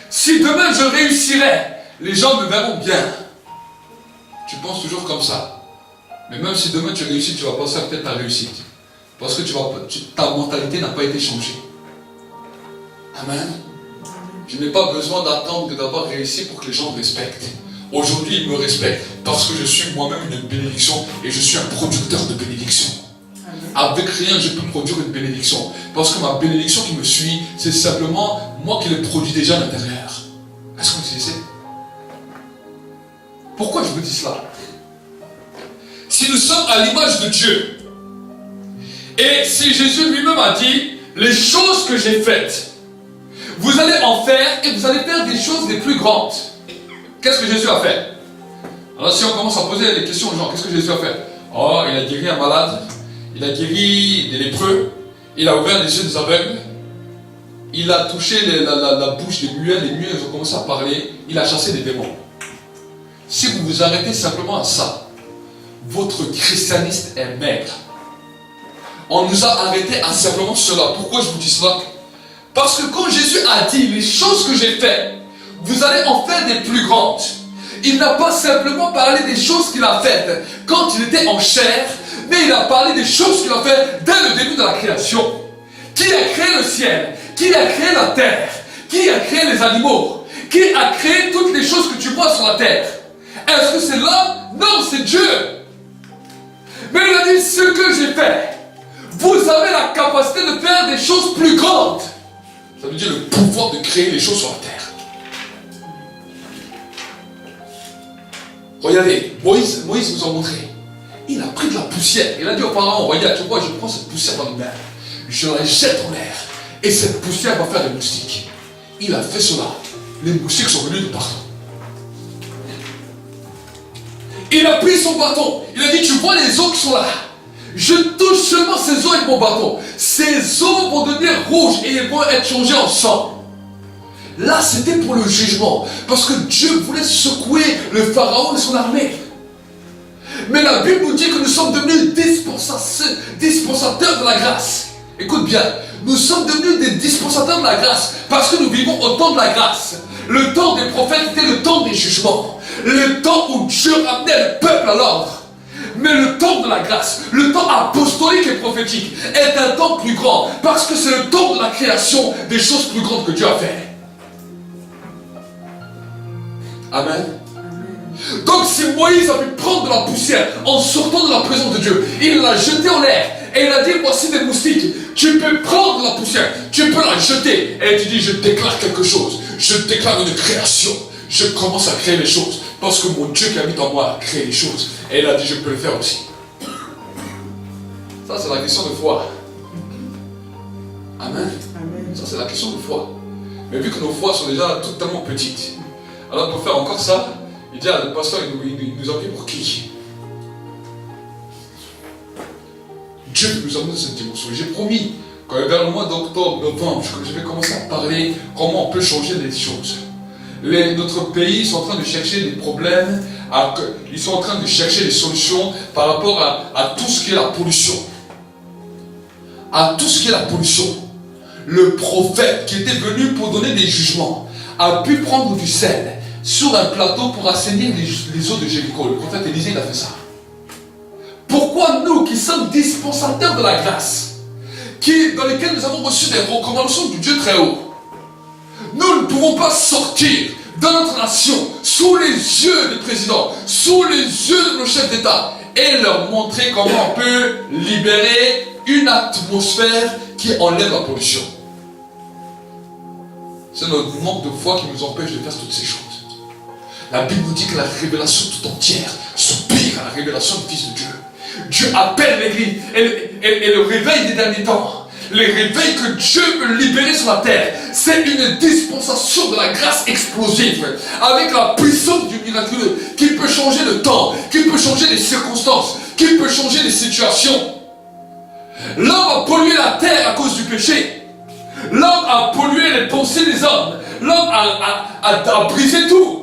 Speaker 4: Si demain je réussirai, les gens me verront bien. Tu penses toujours comme ça. Mais même si demain tu réussis, tu vas penser à peut-être ta réussite. Parce que ta mentalité n'a pas été changée. Amen. Je n'ai pas besoin d'attendre d'avoir réussi pour que les gens me respectent. Aujourd'hui, ils me respectent parce que je suis moi-même une bénédiction et je suis un producteur de bénédiction. Avec rien, je peux produire une bénédiction. Parce que ma bénédiction qui me suit, c'est simplement moi qui le produis déjà à l'intérieur. Est-ce que vous savez? Pourquoi je vous dis cela? Si nous sommes à l'image de Dieu, et si Jésus lui-même a dit, les choses que j'ai faites, vous allez en faire et vous allez faire des choses les plus grandes. Qu'est-ce que Jésus a fait? Alors si on commence à poser des questions aux gens, qu'est-ce que Jésus a fait? Oh, il a guéri un malade, il a guéri des lépreux, il a ouvert les yeux des aveugles, il a touché la bouche des muets, les muets ont commencé à parler, il a chassé des démons. Si vous vous arrêtez simplement à ça, votre christianisme est maigre. On nous a arrêté à simplement cela. Pourquoi je vous dis cela? Parce que quand Jésus a dit les choses que j'ai faites, vous allez en faire des plus grandes. Il n'a pas simplement parlé des choses qu'il a faites quand il était en chair, mais il a parlé des choses qu'il a faites dès le début de la création. Qui a créé le ciel? Qui a créé la terre? Qui a créé les animaux? Qui a créé toutes les choses que tu vois sur la terre? Est-ce que c'est l'homme? Non, c'est Dieu. Mais il a dit ce que j'ai fait. Vous avez la capacité de faire des choses plus grandes. Ça veut dire le pouvoir de créer les choses sur la terre. Regardez, Moïse nous a montré. Il a pris de la poussière. Il a dit au pharaon, regarde, tu vois, je prends cette poussière dans les mains. Je la jette en l'air. Et cette poussière va faire des moustiques. Il a fait cela. Les moustiques sont venus de partout. Il a pris son bâton. Il a dit, tu vois les eaux qui sont là. Je touche seulement ces eaux avec mon bâton. Ces eaux vont devenir rouges et elles vont être changées en sang. Là, c'était pour le jugement. Parce que Dieu voulait secouer le pharaon et son armée. Mais la Bible nous dit que nous sommes devenus dispensateurs de la grâce. Écoute bien, nous sommes devenus des dispensateurs de la grâce parce que nous vivons au temps de la grâce. Le temps des prophètes était le temps des jugements. Le temps où Dieu amenait le peuple à l'ordre. Mais le temps de la grâce, le temps apostolique et prophétique est un temps plus grand parce que c'est le temps de la création des choses plus grandes que Dieu a fait. Amen. Donc si Moïse a pu prendre de la poussière en sortant de la présence de Dieu, il l'a jeté en l'air et il a dit voici des moustiques, tu peux prendre de la poussière, tu peux la jeter et tu dis je déclare quelque chose, je déclare une création, je commence à créer les choses parce que mon Dieu qui habite en moi a créé les choses et il a dit je peux le faire aussi. Ça c'est la question de foi. Amen. Ça c'est la question de foi. Mais vu que nos foi sont déjà totalement petites, alors pour faire encore ça, il dit le pasteur il nous a pris pour qui? Dieu nous a donné cette dimension. J'ai promis que vers le mois d'octobre, novembre, je vais commencer à parler comment on peut changer les choses. Notre pays est en train de chercher des problèmes, ils sont en train de chercher des solutions par rapport à tout ce qui est la pollution. À tout ce qui est la pollution. Le prophète qui était venu pour donner des jugements a pu prendre du sel sur un plateau pour assainir les eaux de Jéricho. Le prophète Élisée il a fait ça. Pourquoi nous qui sommes dispensateurs de la grâce, dans lesquels nous avons reçu des recommandations du Dieu très haut, nous ne pouvons pas sortir de notre nation sous les yeux des présidents, sous les yeux de nos chefs d'État et leur montrer comment on peut libérer une atmosphère qui enlève la pollution? C'est notre manque de foi qui nous empêche de faire toutes ces choses. La Bible nous dit que la révélation tout entière soupire à la révélation du Fils de Dieu. Dieu appelle l'Église et le réveil des derniers temps. Le réveil que Dieu veut libérer sur la terre, c'est une dispensation de la grâce explosive, avec la puissance du miraculeux, qui peut changer le temps, qui peut changer les circonstances, qui peut changer les situations. L'homme a pollué la terre à cause du péché. L'homme a pollué les pensées des hommes. L'homme a brisé tout.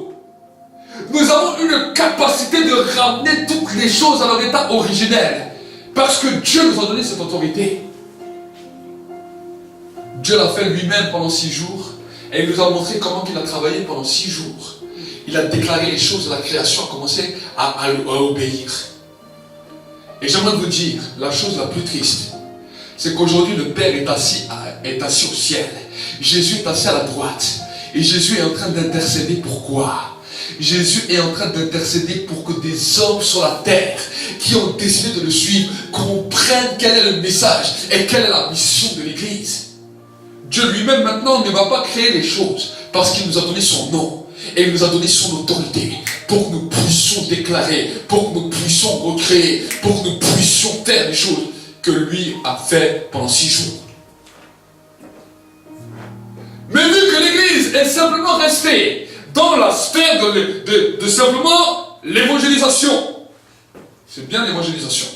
Speaker 4: Nous avons une capacité de ramener toutes les choses à leur état originel. Parce que Dieu nous a donné cette autorité. Dieu l'a fait lui-même pendant 6 jours. Et il nous a montré comment il a travaillé pendant 6 jours. Il a déclaré les choses de la création, a commencé à obéir. Et j'aimerais vous dire, la chose la plus triste, c'est qu'aujourd'hui le Père est assis au ciel. Jésus est assis à la droite. Et Jésus est en train d'intercéder. Pourquoi? Jésus est en train d'intercéder pour que des hommes sur la terre qui ont décidé de le suivre comprennent quel est le message et quelle est la mission de l'Église. Dieu lui-même maintenant ne va pas créer les choses parce qu'il nous a donné son nom et il nous a donné son autorité pour que nous puissions déclarer, pour que nous puissions recréer, pour que nous puissions faire les choses que lui a fait pendant 6 jours. Mais vu que l'Église est simplement restée dans la sphère de simplement l'évangélisation, c'est bien l'évangélisation,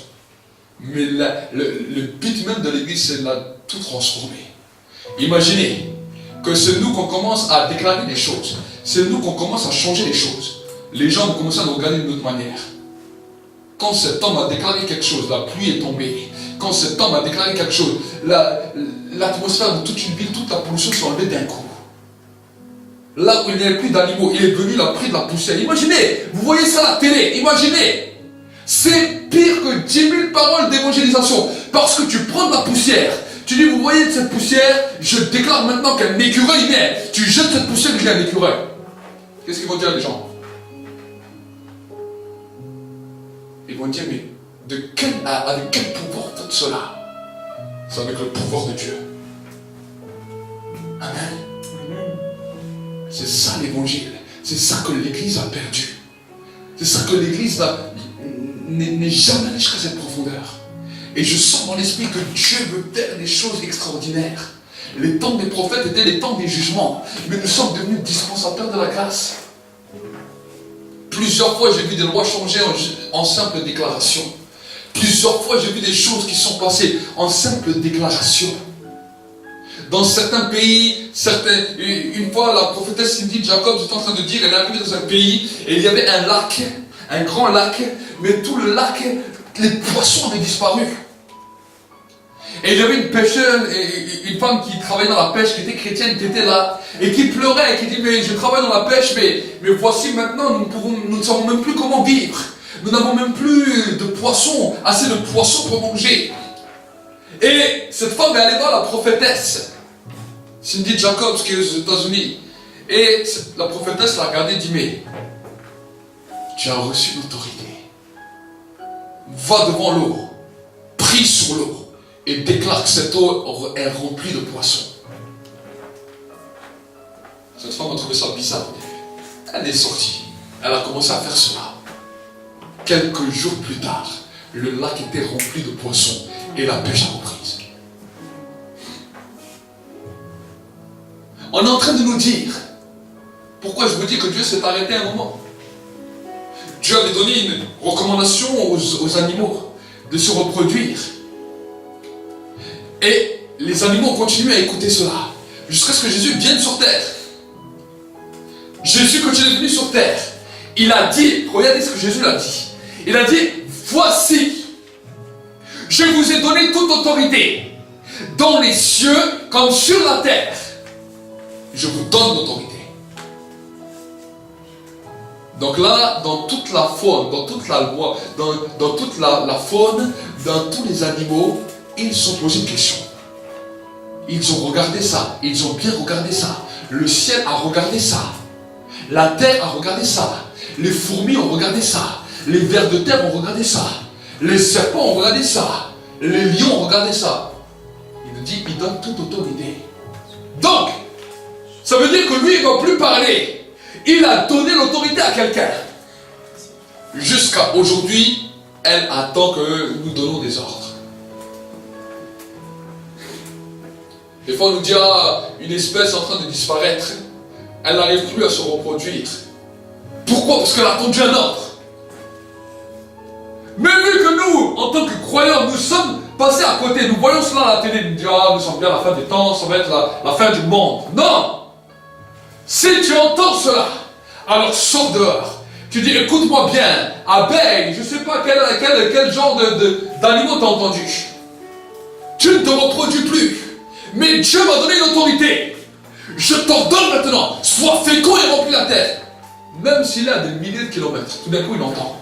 Speaker 4: mais le but même de l'Église, c'est de tout transformer. Imaginez que c'est nous qu'on commence à déclarer des choses, c'est nous qu'on commence à changer les choses. Les gens vont commencer à nous regarder d'une autre manière. Quand cet homme a déclaré quelque chose, la pluie est tombée. Quand cet homme a déclaré quelque chose, l'atmosphère de toute une ville, toute la pollution s'est enlevée d'un coup. Là où il n'y avait plus d'animaux, il est venu, il a pris de la poussière. Imaginez, vous voyez ça à la télé, imaginez. C'est pire que 10 000 paroles d'évangélisation. Parce que tu prends de la poussière, tu dis, vous voyez cette poussière, je déclare maintenant qu'un écureuil naît. Tu jettes cette poussière et il y a un écureuil. Qu'est-ce qu'ils vont dire les gens? Ils vont dire, mais avec quel pouvoir faites cela? C'est avec le pouvoir de Dieu. Amen. C'est ça l'évangile. C'est ça que l'Église a perdu. C'est ça que l'Église n'est jamais allée jusqu'à cette profondeur. Et je sens dans l'esprit que Dieu veut faire des choses extraordinaires. Les temps des prophètes étaient les temps des jugements. Mais nous sommes devenus dispensateurs de la grâce. Plusieurs fois j'ai vu des lois changer en simple déclaration. Plusieurs fois j'ai vu des choses qui sont passées en simple déclaration. Dans certains pays, une fois la prophétesse Cindy Jacobs était en train de dire, elle est arrivée dans un pays et il y avait un lac, un grand lac, mais tout le lac, les poissons avaient disparu. Et il y avait une pêcheuse, une femme qui travaillait dans la pêche, qui était chrétienne, qui était là, et qui pleurait, et qui dit, mais je travaille dans la pêche, mais voici maintenant, nous ne savons même plus comment vivre. Nous n'avons même plus de poissons, assez de poissons pour manger. Et cette femme est allée voir la prophétesse Cindy Jacobs qui est aux États-Unis. Et la prophétesse l'a regardée et dit, mais tu as reçu l'autorité. Va devant l'eau, prie sur l'eau et déclare que cette eau est remplie de poissons. Cette femme a trouvé ça bizarre. Elle est sortie. Elle a commencé à faire cela. Quelques jours plus tard, le lac était rempli de poissons et la pêche a reprise. On est en train de nous dire, pourquoi je vous dis que Dieu s'est arrêté un moment. Dieu avait donné une recommandation aux animaux de se reproduire. Et les animaux ont continué à écouter cela, jusqu'à ce que Jésus vienne sur terre. Jésus, quand il est venu sur terre, il a dit, regardez ce que Jésus a dit. Il a dit, voici, je vous ai donné toute autorité, dans les cieux comme sur la terre. Je vous donne l'autorité. Donc là, dans toute la faune, dans toute la loi, dans toute la faune, dans tous les animaux, ils se sont posé une question. Ils ont regardé ça, ils ont bien regardé ça. Le ciel a regardé ça. La terre a regardé ça. Les fourmis ont regardé ça. Les vers de terre ont regardé ça. Les serpents ont regardé ça. Les lions ont regardé ça. Il nous dit, il donne toute autorité. Donc, ça veut dire que lui, il ne va plus parler. Il a donné l'autorité à quelqu'un. Jusqu'à aujourd'hui, elle attend que nous donnons des ordres. Des fois, on nous dit, une espèce est en train de disparaître. Elle n'arrive plus à se reproduire. Pourquoi? Parce qu'elle a attendu un ordre. Mais vu que nous, en tant que croyants, nous sommes passés à côté, nous voyons cela à la télé, nous disons, nous sommes bien à la fin des temps, ça va être la fin du monde. Non! Si tu entends cela, alors sors dehors. Tu dis, écoute-moi bien, abeille, je ne sais pas quel genre d'animaux t'as entendu. Tu ne te reproduis plus. Mais Dieu m'a donné l'autorité. Je t'ordonne maintenant, sois fécond et remplis la terre. Même s'il est à des milliers de kilomètres, tout d'un coup il entend.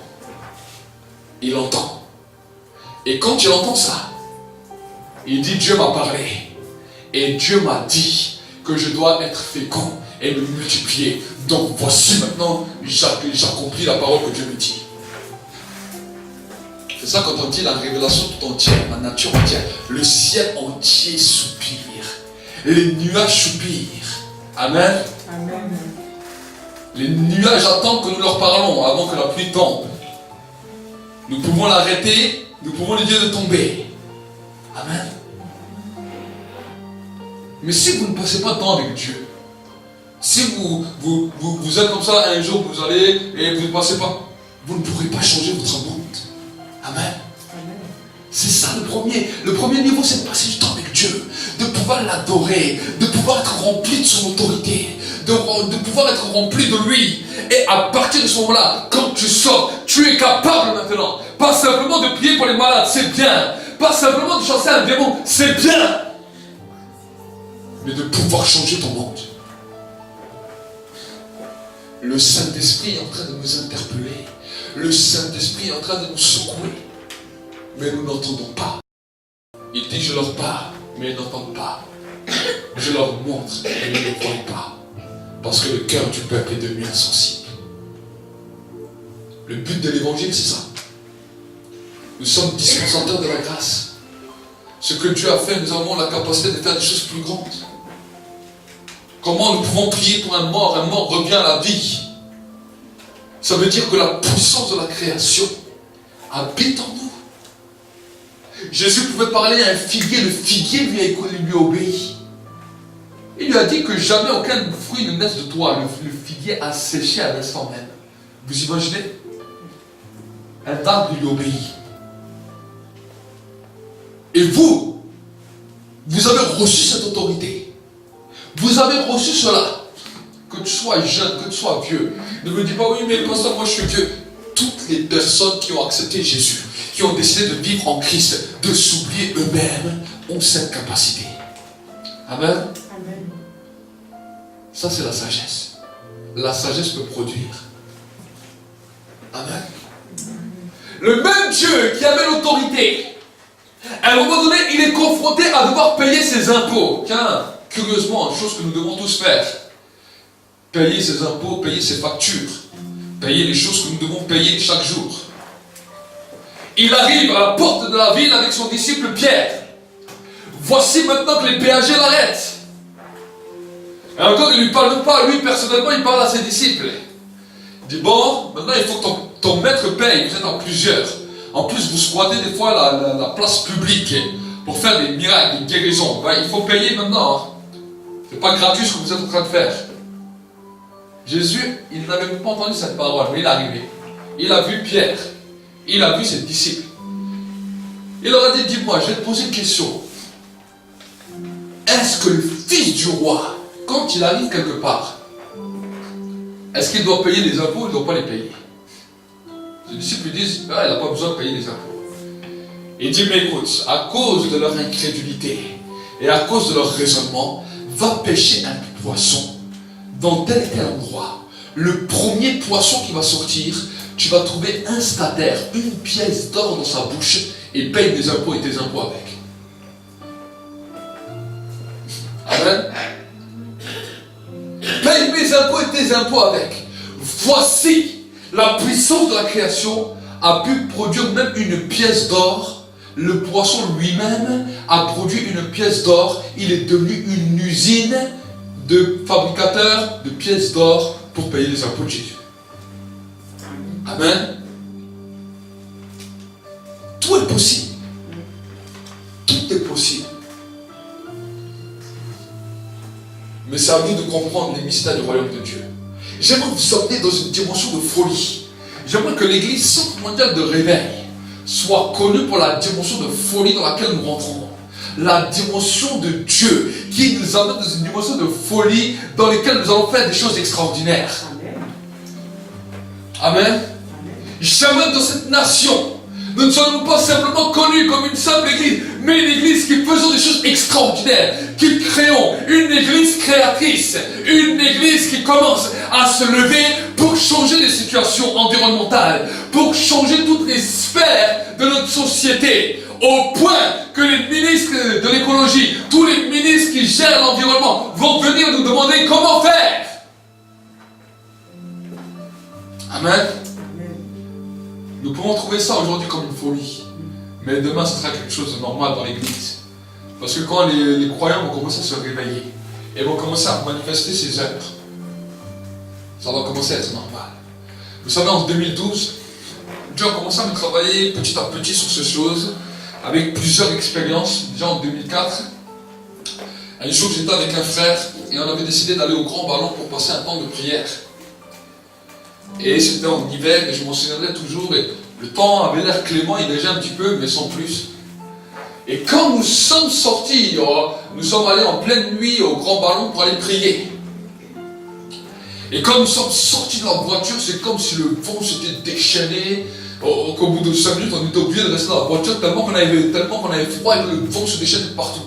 Speaker 4: Il entend. Et quand il entend ça, il dit, Dieu m'a parlé. Et Dieu m'a dit que je dois être fécond et me multiplier. Donc voici maintenant, j'accomplis la parole que Dieu me dit. C'est ça quand on dit la révélation tout entière, la nature entière. Le ciel entier soupire. Les nuages soupirent. Amen.
Speaker 3: Amen.
Speaker 4: Les nuages attendent que nous leur parlons avant que la pluie tombe. Nous pouvons l'arrêter, nous pouvons lui dire de tomber. Amen. Mais si vous ne passez pas de temps avec Dieu, si vous êtes comme ça, un jour vous allez et vous ne passez pas, vous ne pourrez pas changer votre monde. Amen. C'est ça le premier. Le premier niveau, c'est de passer du temps avec Dieu, de pouvoir l'adorer, de pouvoir être rempli de son autorité, de pouvoir être rempli de lui. Et à partir de ce moment-là, quand tu sors, tu es capable maintenant, pas simplement de prier pour les malades, c'est bien, pas simplement de chasser un démon, c'est bien, mais de pouvoir changer ton monde. Le Saint-Esprit est en train de nous interpeller. Le Saint-Esprit est en train de nous secouer. Mais nous n'entendons pas. Il dit, je leur parle, mais ils n'entendent pas. Je leur montre, mais ils ne voient pas. Parce que le cœur du peuple est devenu insensible. Le but de l'évangile, c'est ça. Nous sommes dispensateurs de la grâce. Ce que Dieu a fait, nous avons la capacité de faire des choses plus grandes. Comment nous pouvons prier pour un mort revient à la vie. Ça veut dire que la puissance de la création habite en nous. Jésus pouvait parler à un figuier, le figuier lui obéit. Il lui a dit que jamais aucun fruit ne naisse de toi. Le figuier a séché à l'instant même. Vous imaginez? Un arbre lui obéit. Et vous avez reçu cette autorité. Vous avez reçu cela. Que tu sois jeune, que tu sois vieux. Ne me dis pas, oui, mais pasteur, moi je suis vieux. Toutes les personnes qui ont accepté Jésus, qui ont décidé de vivre en Christ, de s'oublier eux-mêmes, ont cette capacité. Amen.
Speaker 3: Amen.
Speaker 4: Ça, c'est la sagesse. La sagesse peut produire. Amen. Le même Dieu qui avait l'autorité, à un moment donné, il est confronté à devoir payer ses impôts. Tiens, curieusement, une chose que nous devons tous faire. Payer ses impôts, payer ses factures, payer les choses que nous devons payer chaque jour. Il arrive à la porte de la ville avec son disciple Pierre. Voici maintenant que les péagers l'arrêtent. Et encore, il ne lui parle pas, lui personnellement, il parle à ses disciples. Il dit, bon, maintenant il faut que ton maître paye, vous êtes en plusieurs. En plus, vous squattez des fois la place publique pour faire des miracles, des guérisons. Ben, il faut payer maintenant. Hein. C'est pas gratuit ce que vous êtes en train de faire. Jésus, il n'avait même pas entendu cette parole, mais il est arrivé. Il a vu Pierre. Il a vu ses disciples. Il leur a dit, dis-moi, je vais te poser une question. Est-ce que le fils du roi, quand il arrive quelque part, est-ce qu'il doit payer les impôts ou il ne doit pas les payer? Les disciples lui disent, ah, il n'a pas besoin de payer les impôts. Il dit, mais écoute, à cause de leur incrédulité et à cause de leur raisonnement, va pêcher un poisson dans tel et tel endroit. Le premier poisson qui va sortir, tu vas trouver un stataire, une pièce d'or dans sa bouche et paye des impôts et tes impôts avec. Amen. Paye mes impôts et tes impôts avec. Voici la puissance de la création a pu produire même une pièce d'or. Le poisson lui-même a produit une pièce d'or. Il est devenu une usine de fabricateurs de pièces d'or pour payer les impôts de Jésus. Amen. Tout est possible. Tout est possible. Mais c'est à nous de comprendre les mystères du royaume de Dieu. J'aimerais vous emmener dans une dimension de folie. J'aimerais que l'église Centre mondial de réveil soit connue pour la dimension de folie dans laquelle nous rentrons. La dimension de Dieu qui nous amène dans une dimension de folie dans laquelle nous allons faire des choses extraordinaires. Amen. Jamais dans cette nation, nous ne sommes pas simplement connus comme une simple église, mais une église qui faisons des choses extraordinaires, qui créons une église créatrice, une église qui commence à se lever pour changer les situations environnementales, pour changer toutes les sphères de notre société, au point que les ministres de l'écologie, tous les ministres qui gèrent l'environnement vont venir nous demander comment faire. Amen. Nous pouvons trouver ça aujourd'hui comme une folie. Mais demain, ce sera quelque chose de normal dans l'église. Parce que quand les croyants vont commencer à se réveiller et vont commencer à manifester ces œuvres, ça va commencer à être normal. Vous savez, en 2012, Dieu a commencé à me travailler petit à petit sur ces choses, avec plusieurs expériences. Déjà en 2004, un jour j'étais avec un frère et on avait décidé d'aller au Grand Ballon pour passer un temps de prière. Et c'était en hiver, et je m'en souviendrai toujours, et le temps avait l'air clément, il neigeait un petit peu, mais sans plus. Et quand nous sommes sortis, nous sommes allés en pleine nuit au Grand Ballon pour aller prier. Et quand nous sommes sortis de la voiture, c'est comme si le vent s'était déchaîné, qu'au bout de 5 minutes, on était obligé de rester dans la voiture tellement qu'on avait froid et que le vent se déchaînait partout.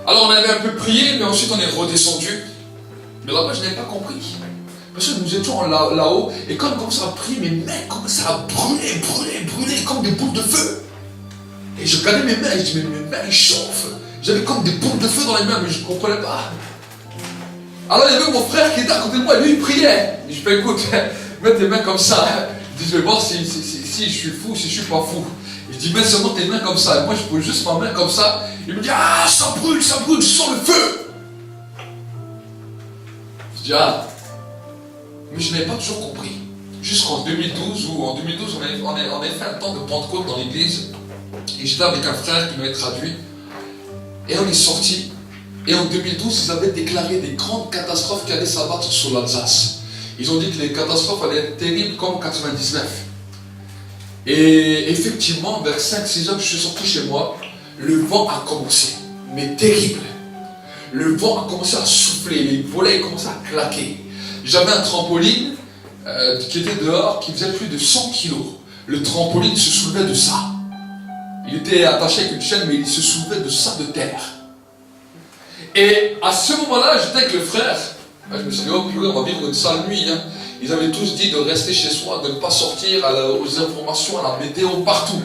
Speaker 4: Alors on avait un peu prié, mais ensuite on est redescendu. Mais là-bas, je n'avais pas compris. Parce que nous étions là-haut, et quand on commençait à prier, mes mains commençaient à brûler comme des boules de feu. Et je regardais mes mains, et je dis, mais mes mains ils chauffent. J'avais comme des boules de feu dans les mains, mais je ne comprenais pas. Alors il y avait mon frère qui était à côté de moi, et lui il priait. Je dis, écoute, mets tes mains comme ça. Je dis, je vais voir si je suis fou, si je ne suis pas fou. Je dis, mets seulement tes mains comme ça. Et moi je pose juste ma main comme ça. Il me dit, ah, ça brûle, je sens le feu. Je dis, ah. Mais je n'avais pas toujours compris. Jusqu'en 2012, où en 2012, on avait fait un temps de Pentecôte dans l'église. Et j'étais avec un frère qui m'avait traduit. Et on est sorti. Et en 2012, ils avaient déclaré des grandes catastrophes qui allaient s'abattre sur l'Alsace. Ils ont dit que les catastrophes allaient être terribles comme en 99. Et effectivement, vers 5-6 heures, je suis sorti chez moi. Le vent a commencé. Mais terrible. Le vent a commencé à souffler. Les volets ont commencé à claquer. J'avais un trampoline qui était dehors, qui faisait plus de 100 kilos. Le trampoline se soulevait de ça. Il était attaché avec une chaîne, mais il se soulevait de ça de terre. Et à ce moment-là, j'étais avec le frère. Je me suis dit, oh purée, on va vivre une sale nuit. Hein. Ils avaient tous dit de rester chez soi, de ne pas sortir aux informations, à la météo, partout.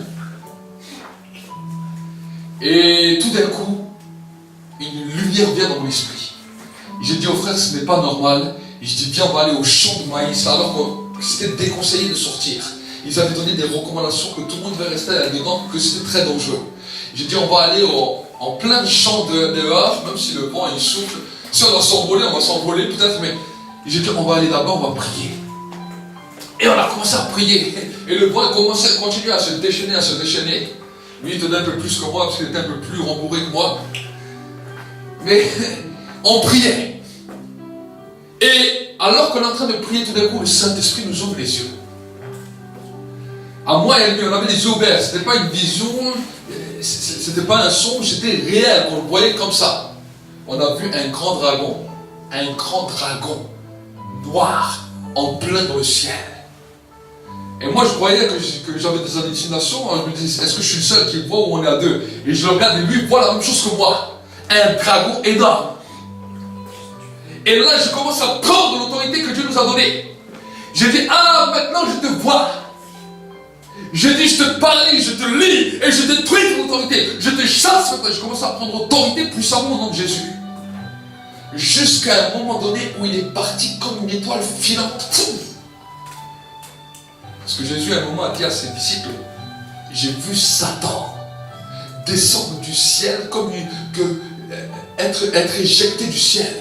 Speaker 4: Et tout d'un coup, une lumière vient dans mon esprit. J'ai dit au frère, ce n'est pas normal. Et je dis, viens, on va aller au champ de maïs, alors que c'était déconseillé de sortir. Ils avaient donné des recommandations que tout le monde devait rester là-dedans, que c'était très dangereux. J'ai dit, on va aller en plein champ dehors, même si le vent il souffle. Si on doit s'envoler, on va s'envoler peut-être, mais j'ai dit, on va aller là-bas, on va prier. Et on a commencé à prier. Et le vent continue à se déchaîner, à se déchaîner. Lui, il tenait un peu plus que moi, parce qu'il était un peu plus rembourré que moi. Mais on priait. Et alors qu'on est en train de prier, tout d'un coup, le Saint-Esprit nous ouvre les yeux. À moi et à lui, on avait les yeux ouverts. Ce n'était pas une vision, ce n'était pas un son, c'était réel. On le voyait comme ça. On a vu un grand dragon noir, en plein dans le ciel. Et moi, je croyais que j'avais des hallucinations. Je me disais, est-ce que je suis le seul qui voit ou on est à deux? Et je le regarde et lui, il voit la même chose que moi. Un dragon énorme. Et là, je commence à prendre l'autorité que Dieu nous a donnée. J'ai dit, ah, maintenant je te vois. Je dis, je te paralyse, je te lis et je détruis ton autorité. Je te chasse maintenant. Je commence à prendre autorité puissamment au nom de Jésus. Jusqu'à un moment donné où il est parti comme une étoile filante. Parce que Jésus, à un moment, a dit à ses disciples, j'ai vu Satan descendre du ciel comme être éjecté du ciel,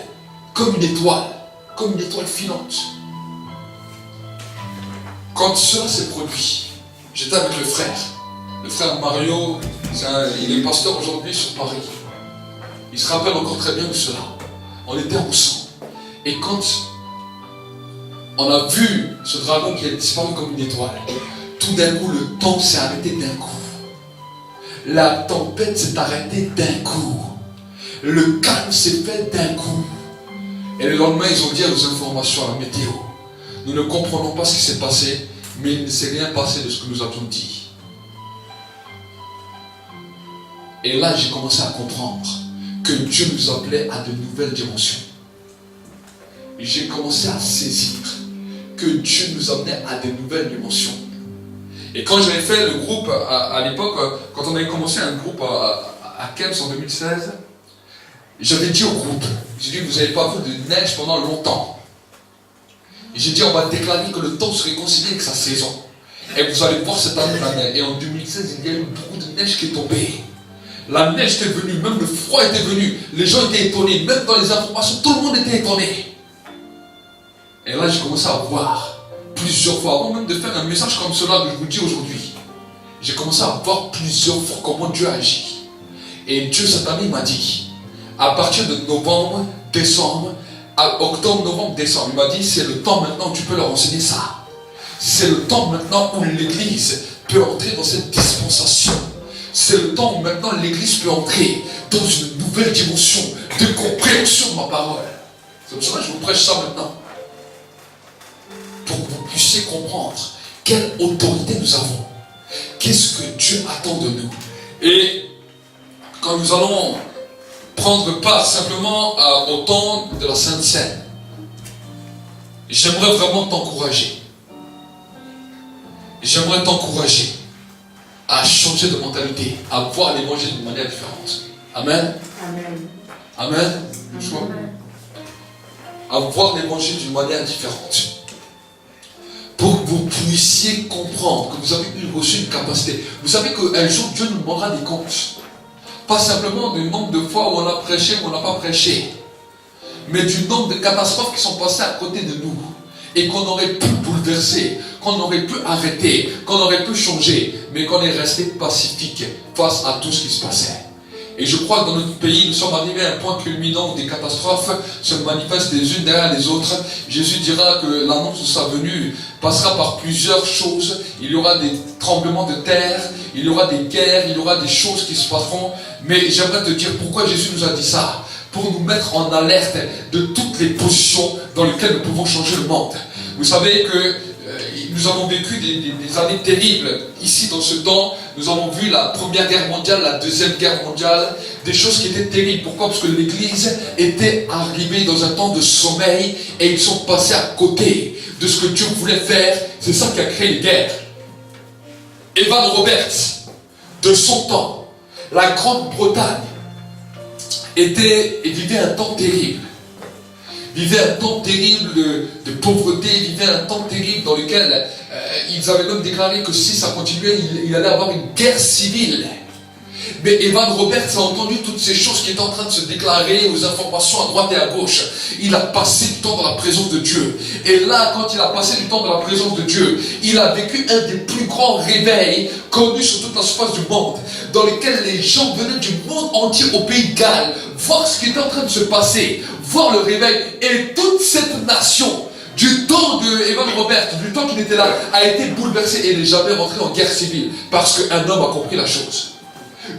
Speaker 4: comme une étoile filante. Quand cela s'est produit, j'étais avec le frère Mario, il est pasteur aujourd'hui sur Paris. Il se rappelle encore très bien de cela. On était ensemble. Et quand on a vu ce dragon qui a disparu comme une étoile, tout d'un coup, le temps s'est arrêté d'un coup. La tempête s'est arrêtée d'un coup. Le calme s'est fait d'un coup. Et le lendemain, ils ont dit à nos informations, à la météo, nous ne comprenons pas ce qui s'est passé, mais il ne s'est rien passé de ce que nous avions dit. Et là, j'ai commencé à comprendre que Dieu nous appelait à de nouvelles dimensions. Et j'ai commencé à saisir que Dieu nous amenait à de nouvelles dimensions. Et quand j'avais fait le groupe, à l'époque, quand on avait commencé un groupe à Kems en 2016, j'avais dit au groupe, j'ai dit, vous n'avez pas vu de neige pendant longtemps. Et j'ai dit, on va déclarer que le temps serait considéré que sa saison. Et vous allez voir cette année la neige. Et en 2016, il y a eu beaucoup de neige qui est tombée. La neige était venue, même le froid était venu. Les gens étaient étonnés, même dans les informations, tout le monde était étonné. Et là, j'ai commencé à voir plusieurs fois, avant même de faire un message comme cela que je vous dis aujourd'hui, j'ai commencé à voir plusieurs fois comment Dieu agit. Et Dieu, cette année, m'a dit, à partir de novembre, décembre, à octobre, novembre, décembre, il m'a dit, c'est le temps maintenant où tu peux leur enseigner ça. C'est le temps maintenant où l'Église peut entrer dans cette dispensation. C'est le temps où maintenant l'Église peut entrer dans une nouvelle dimension de compréhension de ma parole. C'est pour cela que je vous prêche ça maintenant. Pour que vous puissiez comprendre quelle autorité nous avons. Qu'est-ce que Dieu attend de nous. Et quand nous allons prendre part simplement au temps de la Sainte Seine, j'aimerais vraiment t'encourager. J'aimerais t'encourager à changer de mentalité, à voir l'évangile d'une manière différente. Amen.
Speaker 3: Amen.
Speaker 4: Amen. À voir l'évangile d'une manière différente. Pour que vous puissiez comprendre que vous avez reçu une capacité. Vous savez qu'un jour Dieu nous demandera des comptes. Pas simplement du nombre de fois où on a prêché ou on n'a pas prêché, mais du nombre de catastrophes qui sont passées à côté de nous et qu'on aurait pu bouleverser, qu'on aurait pu arrêter, qu'on aurait pu changer, mais qu'on est resté pacifique face à tout ce qui se passait. Et je crois que dans notre pays, nous sommes arrivés à un point culminant où des catastrophes se manifestent les unes derrière les autres. Jésus dira que l'annonce de sa venue passera par plusieurs choses. Il y aura des tremblements de terre, il y aura des guerres, il y aura des choses qui se passeront. Mais j'aimerais te dire pourquoi Jésus nous a dit ça. Pour nous mettre en alerte de toutes les positions dans lesquelles nous pouvons changer le monde. Vous savez que nous avons vécu des années terribles ici dans ce temps. Nous avons vu la Première Guerre mondiale, la Deuxième Guerre mondiale, des choses qui étaient terribles. Pourquoi? Parce que l'Église était arrivée dans un temps de sommeil et ils sont passés à côté de ce que Dieu voulait faire. C'est ça qui a créé les guerres. Evan Roberts, de son temps, la Grande-Bretagne vivait un temps terrible. vivaient un temps terrible de pauvreté, vivaient un temps terrible dans lequel ils avaient même déclaré que si ça continuait, il allait avoir une guerre civile. Mais Evan Roberts a entendu toutes ces choses qui étaient en train de se déclarer aux informations à droite et à gauche. Il a passé du temps dans la présence de Dieu. Et là, quand il a passé du temps dans la présence de Dieu, il a vécu un des plus grands réveils connus sur toute la surface du monde, dans lequel les gens venaient du monde entier au pays de Galles, voir ce qui était en train de se passer, voir le réveil. Et toute cette nation, du temps de Evan Roberts, du temps qu'il était là, a été bouleversée et n'est jamais rentré en guerre civile, parce qu'un homme a compris la chose.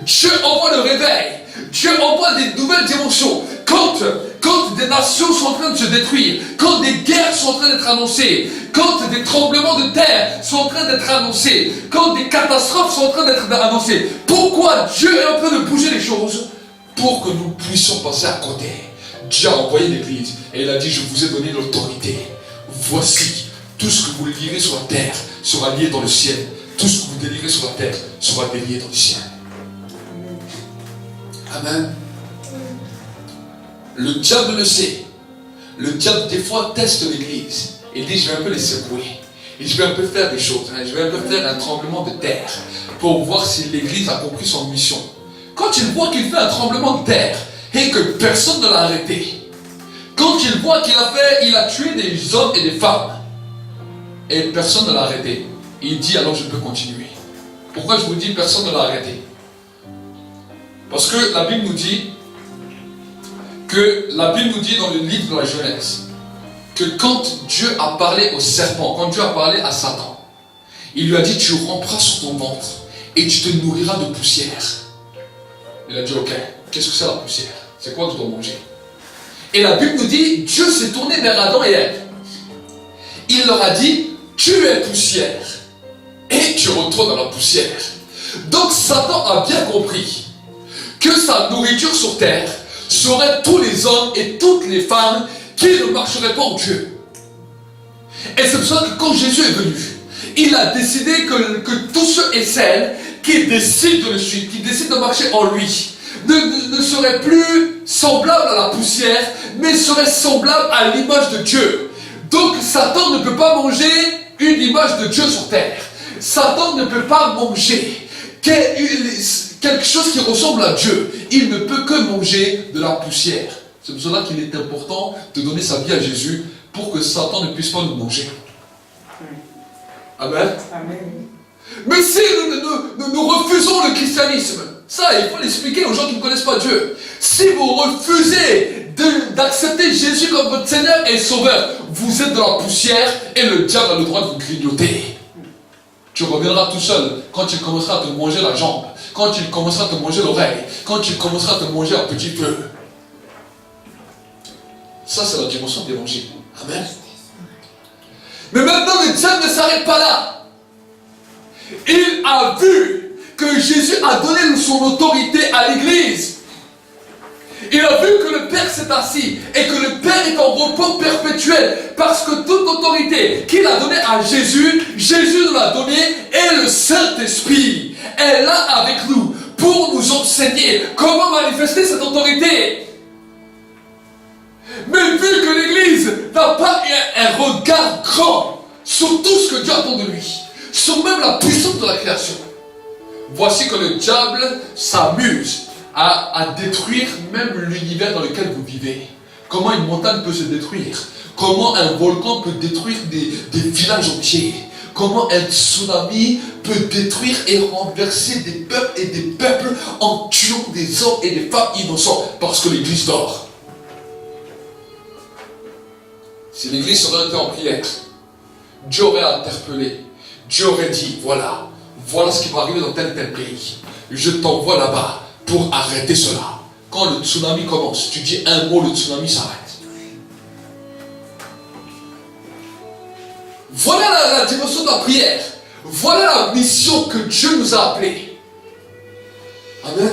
Speaker 4: Dieu envoie le réveil. Dieu envoie des nouvelles dimensions. Quand des nations sont en train de se détruire, quand des guerres sont en train d'être annoncées, quand des tremblements de terre sont en train d'être annoncés, quand des catastrophes sont en train d'être annoncées, pourquoi Dieu est en train de bouger les choses? Pour que nous puissions passer à côté. Dieu a envoyé l'Église et il a dit, je vous ai donné l'autorité. Voici, tout ce que vous lirez sur la terre sera lié dans le ciel. Tout ce que vous délirez sur la terre sera délié dans le ciel. Amen. Le diable le sait. Le diable des fois teste l'Église. Il dit, je vais un peu les secouer. Et je vais un peu faire des choses. Je vais un peu faire un tremblement de terre pour voir si l'Église a compris son mission. Quand il voit qu'il fait un tremblement de terre et que personne ne l'a arrêté, quand il voit qu'il a tué des hommes et des femmes et personne ne l'a arrêté, il dit, alors je peux continuer. Pourquoi je vous dis personne ne l'a arrêté? Parce que la Bible nous dit dans le livre de la Genèse que quand Dieu a parlé au serpent, quand Dieu a parlé à Satan, il lui a dit, tu ramperas sur ton ventre et tu te nourriras de poussière. Il a dit, ok, qu'est-ce que c'est la poussière? C'est quoi que je dois manger? Et la Bible nous dit, Dieu s'est tourné vers Adam et Ève. Il leur a dit, tu es poussière et tu retournes dans la poussière. Donc Satan a bien compris que sa nourriture sur terre serait tous les hommes et toutes les femmes qui ne marcheraient pas en Dieu. Et c'est pour ça que quand Jésus est venu, il a décidé que tous ceux et celles qui décident de le suivre, qui décident de marcher en lui, ne seraient plus semblables à la poussière, mais seraient semblables à l'image de Dieu. Donc Satan ne peut pas manger une image de Dieu sur terre. Satan ne peut pas manger quelque chose qui ressemble à Dieu. Il ne peut que manger de la poussière. C'est pour cela qu'il est important de donner sa vie à Jésus pour que Satan ne puisse pas nous manger. Amen.
Speaker 3: Amen.
Speaker 4: Mais si nous refusons le christianisme, ça il faut l'expliquer aux gens qui ne connaissent pas Dieu. Si vous refusez d'accepter Jésus comme votre Seigneur et Sauveur, vous êtes dans la poussière et le diable a le droit de vous grignoter. Tu reviendras tout seul quand il commencera à te manger la jambe, quand il commencera à te manger l'oreille, quand il commencera à te manger un petit peu. Ça, c'est la dimension de l'évangile. Amen. Mais maintenant, le diable ne s'arrête pas là. Il a vu que Jésus a donné son autorité à l'Église. Il a vu que le Père s'est assis et que le Père est en repos perpétuel parce que toute autorité qu'il a donnée à Jésus, Jésus nous l'a donnée et le Saint-Esprit est là avec nous pour nous enseigner comment manifester cette autorité. Mais vu que l'Église n'a pas un regard grand sur tout ce que Dieu attend de lui, sur même la puissance de la création, voici que le diable s'amuse à détruire même l'univers dans lequel vous vivez. Comment une montagne peut se détruire? Comment un volcan peut détruire des villages entiers? Comment un tsunami peut détruire et renverser des peuples et des peuples en tuant des hommes et des femmes innocents parce que l'Église dort? Si l'Église serait été en prière, Dieu aurait interpellé, Dieu aurait dit, voilà ce qui va arriver dans tel pays. Je t'envoie là-bas pour arrêter cela. Quand le tsunami commence, tu dis un mot, le tsunami s'arrête. Voilà la dimension de la prière. Voilà la mission que Dieu nous a appelée. Amen.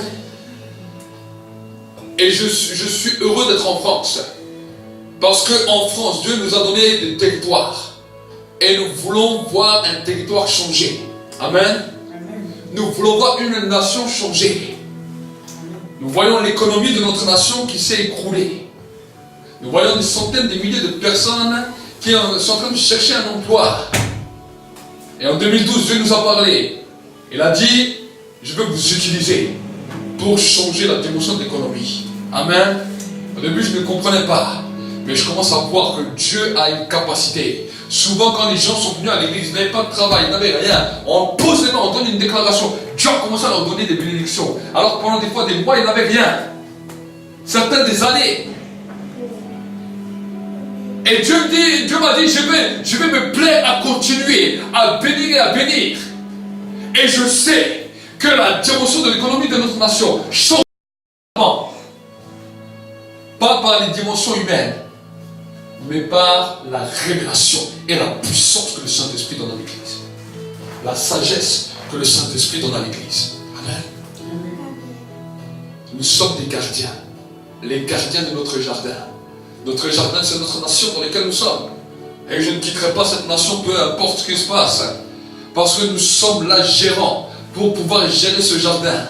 Speaker 4: Et je suis heureux d'être en France. Parce qu'en France, Dieu nous a donné des territoires. Et nous voulons voir un territoire changer. Amen. Amen. Nous voulons voir une nation changer. Nous voyons l'économie de notre nation qui s'est écroulée. Nous voyons des centaines, des milliers de personnes qui sont en train de chercher un emploi. Et en 2012, Dieu nous a parlé. Il a dit, je veux vous utiliser pour changer la dimension de l'économie. Amen. Au début, je ne comprenais pas. Mais je commence à voir que Dieu a une capacité. Souvent, quand les gens sont venus à l'église, ils n'avaient pas de travail, ils n'avaient rien. On pose les mains, on donne une déclaration. Dieu a commencé à leur donner des bénédictions. Alors que pendant des fois, des mois, ils n'avaient rien. Certains des années. Et Dieu m'a dit, je vais me plaire à continuer à bénir et à bénir. Et je sais que la dimension de l'économie de notre nation change. Pas par les dimensions humaines, mais par la révélation et la puissance que le Saint-Esprit donne à l'Église. La sagesse que le Saint-Esprit donne à l'Église. Amen. Nous sommes des gardiens. Les gardiens de notre jardin. Notre jardin, c'est notre nation dans laquelle nous sommes. Et je ne quitterai pas cette nation, peu importe ce qui se passe. Parce que nous sommes là gérants pour pouvoir gérer ce jardin.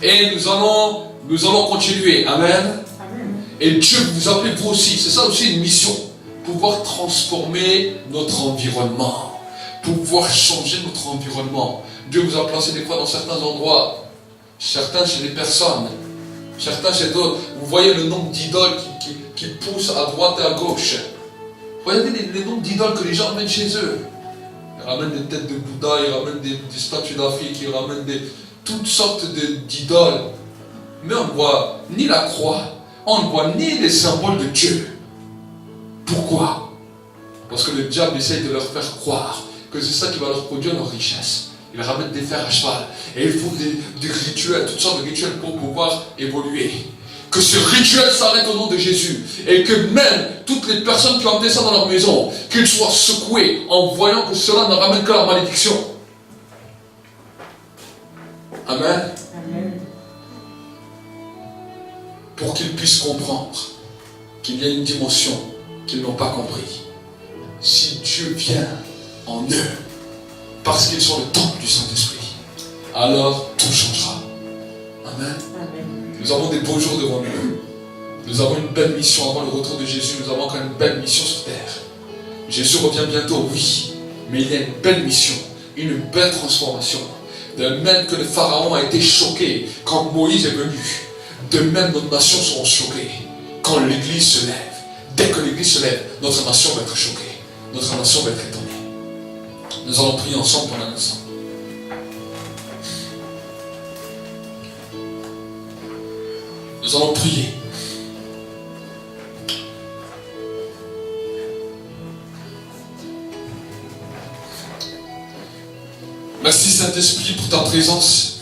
Speaker 4: Et nous allons continuer. Amen. Et Dieu vous appelle vous aussi. C'est ça aussi une mission. Pouvoir transformer notre environnement. Pouvoir changer notre environnement. Dieu vous a placé des fois dans certains endroits. Certains chez des personnes. Certains chez d'autres. Vous voyez le nombre d'idoles qui poussent à droite et à gauche. Regardez les nombres d'idoles que les gens amènent chez eux. Ils ramènent des têtes de Bouddha, ils ramènent des statues d'Afrique, ils ramènent toutes sortes d'idoles. Mais on ne voit ni la croix, on ne voit ni les symboles de Dieu. Pourquoi? Parce que le diable essaye de leur faire croire que c'est ça qui va leur produire leur richesse. Ils ramènent des fers à cheval et ils font des rituels, toutes sortes de rituels pour pouvoir évoluer. Que ce rituel s'arrête au nom de Jésus. Et que même toutes les personnes qui ont amené ça dans leur maison, qu'ils soient secoués en voyant que cela ne ramène que la malédiction. Amen.
Speaker 3: Amen.
Speaker 4: Pour qu'ils puissent comprendre qu'il y a une dimension qu'ils n'ont pas compris. Si Dieu vient en eux, parce qu'ils sont le temple du Saint-Esprit, alors tout changera. Amen.
Speaker 3: Amen.
Speaker 4: Nous avons des beaux jours devant nous. Nous avons une belle mission avant le retour de Jésus. Nous avons encore une belle mission sur terre. Jésus revient bientôt, oui. Mais il y a une belle mission, une belle transformation. De même que le Pharaon a été choqué quand Moïse est venu, de même nos nations seront choquées quand l'Église se lève. Dès que l'Église se lève, notre nation va être choquée. Notre nation va être étonnée. Nous allons prier ensemble pendant un instant. Nous allons prier. Merci Saint-Esprit pour ta présence.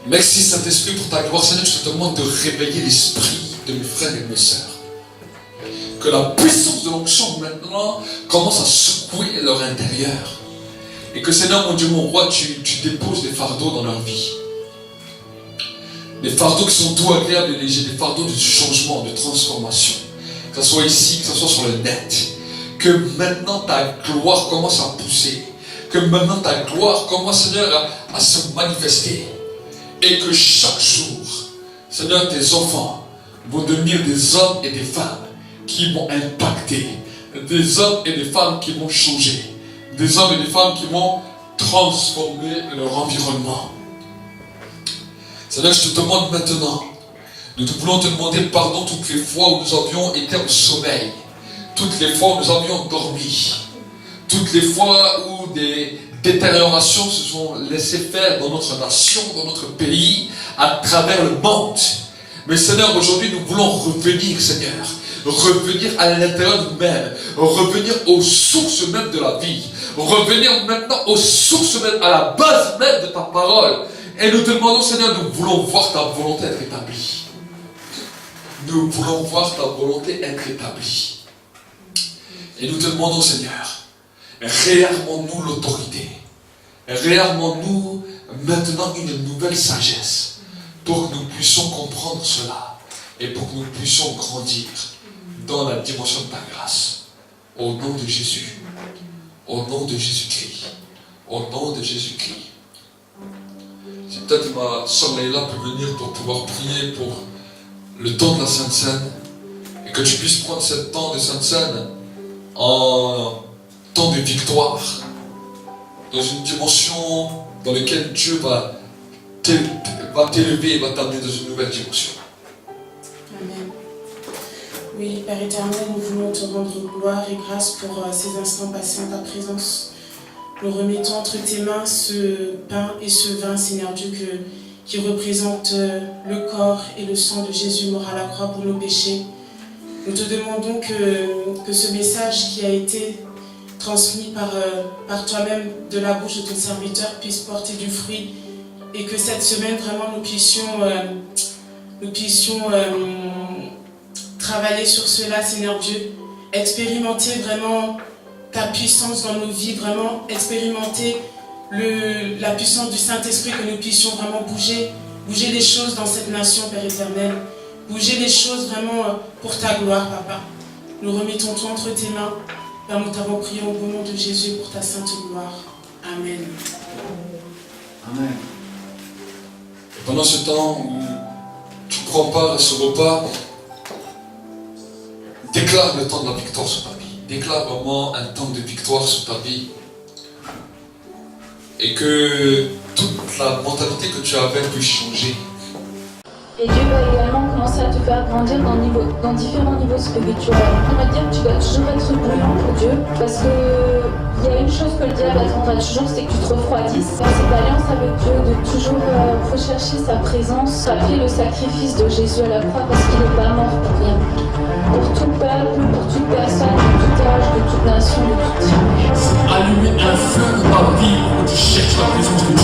Speaker 4: Merci Saint-Esprit pour ta gloire. Seigneur, je te demande de réveiller l'esprit de mes frères et de mes sœurs. Que la puissance de l'onction maintenant commence à secouer leur intérieur. Et que Seigneur, mon Dieu, mon roi, tu déposes des fardeaux dans leur vie. Des fardeaux qui sont tout agréables et légers, des fardeaux de changement, de transformation. Que ce soit ici, que ce soit sur le net. Que maintenant ta gloire commence à pousser. Que maintenant ta gloire commence, Seigneur, à se manifester. Et que chaque jour, Seigneur, tes enfants vont devenir des hommes et des femmes qui vont impacter. Des hommes et des femmes qui vont changer. Des hommes et des femmes qui vont transformer leur environnement. Seigneur, je te demande maintenant, nous voulons te demander pardon toutes les fois où nous avions été en sommeil, toutes les fois où nous avions dormi, toutes les fois où des détériorations se sont laissées faire dans notre nation, dans notre pays, à travers le monde. Mais Seigneur, aujourd'hui, nous voulons revenir, Seigneur, revenir à l'intérieur de nous-mêmes, revenir aux sources même de la vie, revenir maintenant aux sources même, à la base même de ta parole. Et nous te demandons, Seigneur, nous voulons voir ta volonté être établie. Nous voulons voir ta volonté être établie. Et nous te demandons, Seigneur, réarme-nous l'autorité. Réarme-nous maintenant une nouvelle sagesse pour que nous puissions comprendre cela et pour que nous puissions grandir dans la dimension de ta grâce. Au nom de Jésus. Au nom de Jésus-Christ. Au nom de Jésus-Christ. Si peut-être ma soeur Leïla peut venir pour pouvoir prier pour le temps de la Sainte Seine. Et que tu puisses prendre ce temps de Sainte Seine en temps de victoire, dans une dimension dans laquelle Dieu va t'élever et va t'amener dans une nouvelle dimension.
Speaker 3: Amen. Oui, Père éternel, nous voulons te rendre gloire et grâce pour ces instants passés en ta présence. Nous remettons entre tes mains ce pain et ce vin, Seigneur Dieu, qui représente le corps et le sang de Jésus mort à la croix pour nos péchés. Nous te demandons que ce message qui a été transmis par toi-même de la bouche de ton serviteur puisse porter du fruit et que cette semaine, vraiment, nous puissions travailler sur cela, Seigneur Dieu, expérimenter vraiment ta puissance dans nos vies, vraiment expérimenter la puissance du Saint-Esprit, que nous puissions vraiment bouger les choses dans cette nation, Père éternel, bouger les choses vraiment pour ta gloire, Papa. Nous remettons tout entre tes mains. Père, nous t'avons prié au bon nom de Jésus pour ta sainte gloire. Amen.
Speaker 5: Amen.
Speaker 4: Et pendant ce temps où tu prends part à ce repas, déclare le temps de la victoire sur ta vie. Déclare vraiment un temps de victoire sur ta vie. Et que toute la mentalité que tu avais puisse changer.
Speaker 1: Et Dieu va également commencer à te faire grandir dans différents niveaux spirituels. On va dire que tu dois toujours être bouillant pour Dieu, parce que il y a une chose que le diable attendra toujours, c'est que tu te refroidisses. Dans cette alliance avec Dieu, de toujours rechercher sa présence, rappeler le sacrifice de Jésus à la croix, parce qu'il n'est pas mort pour rien. Pour tout peuple, pour toute personne, de tout âge, de toute nation, de toute tribu.
Speaker 2: Allumer un feu dans ta vie où tu cherches la présence de Dieu.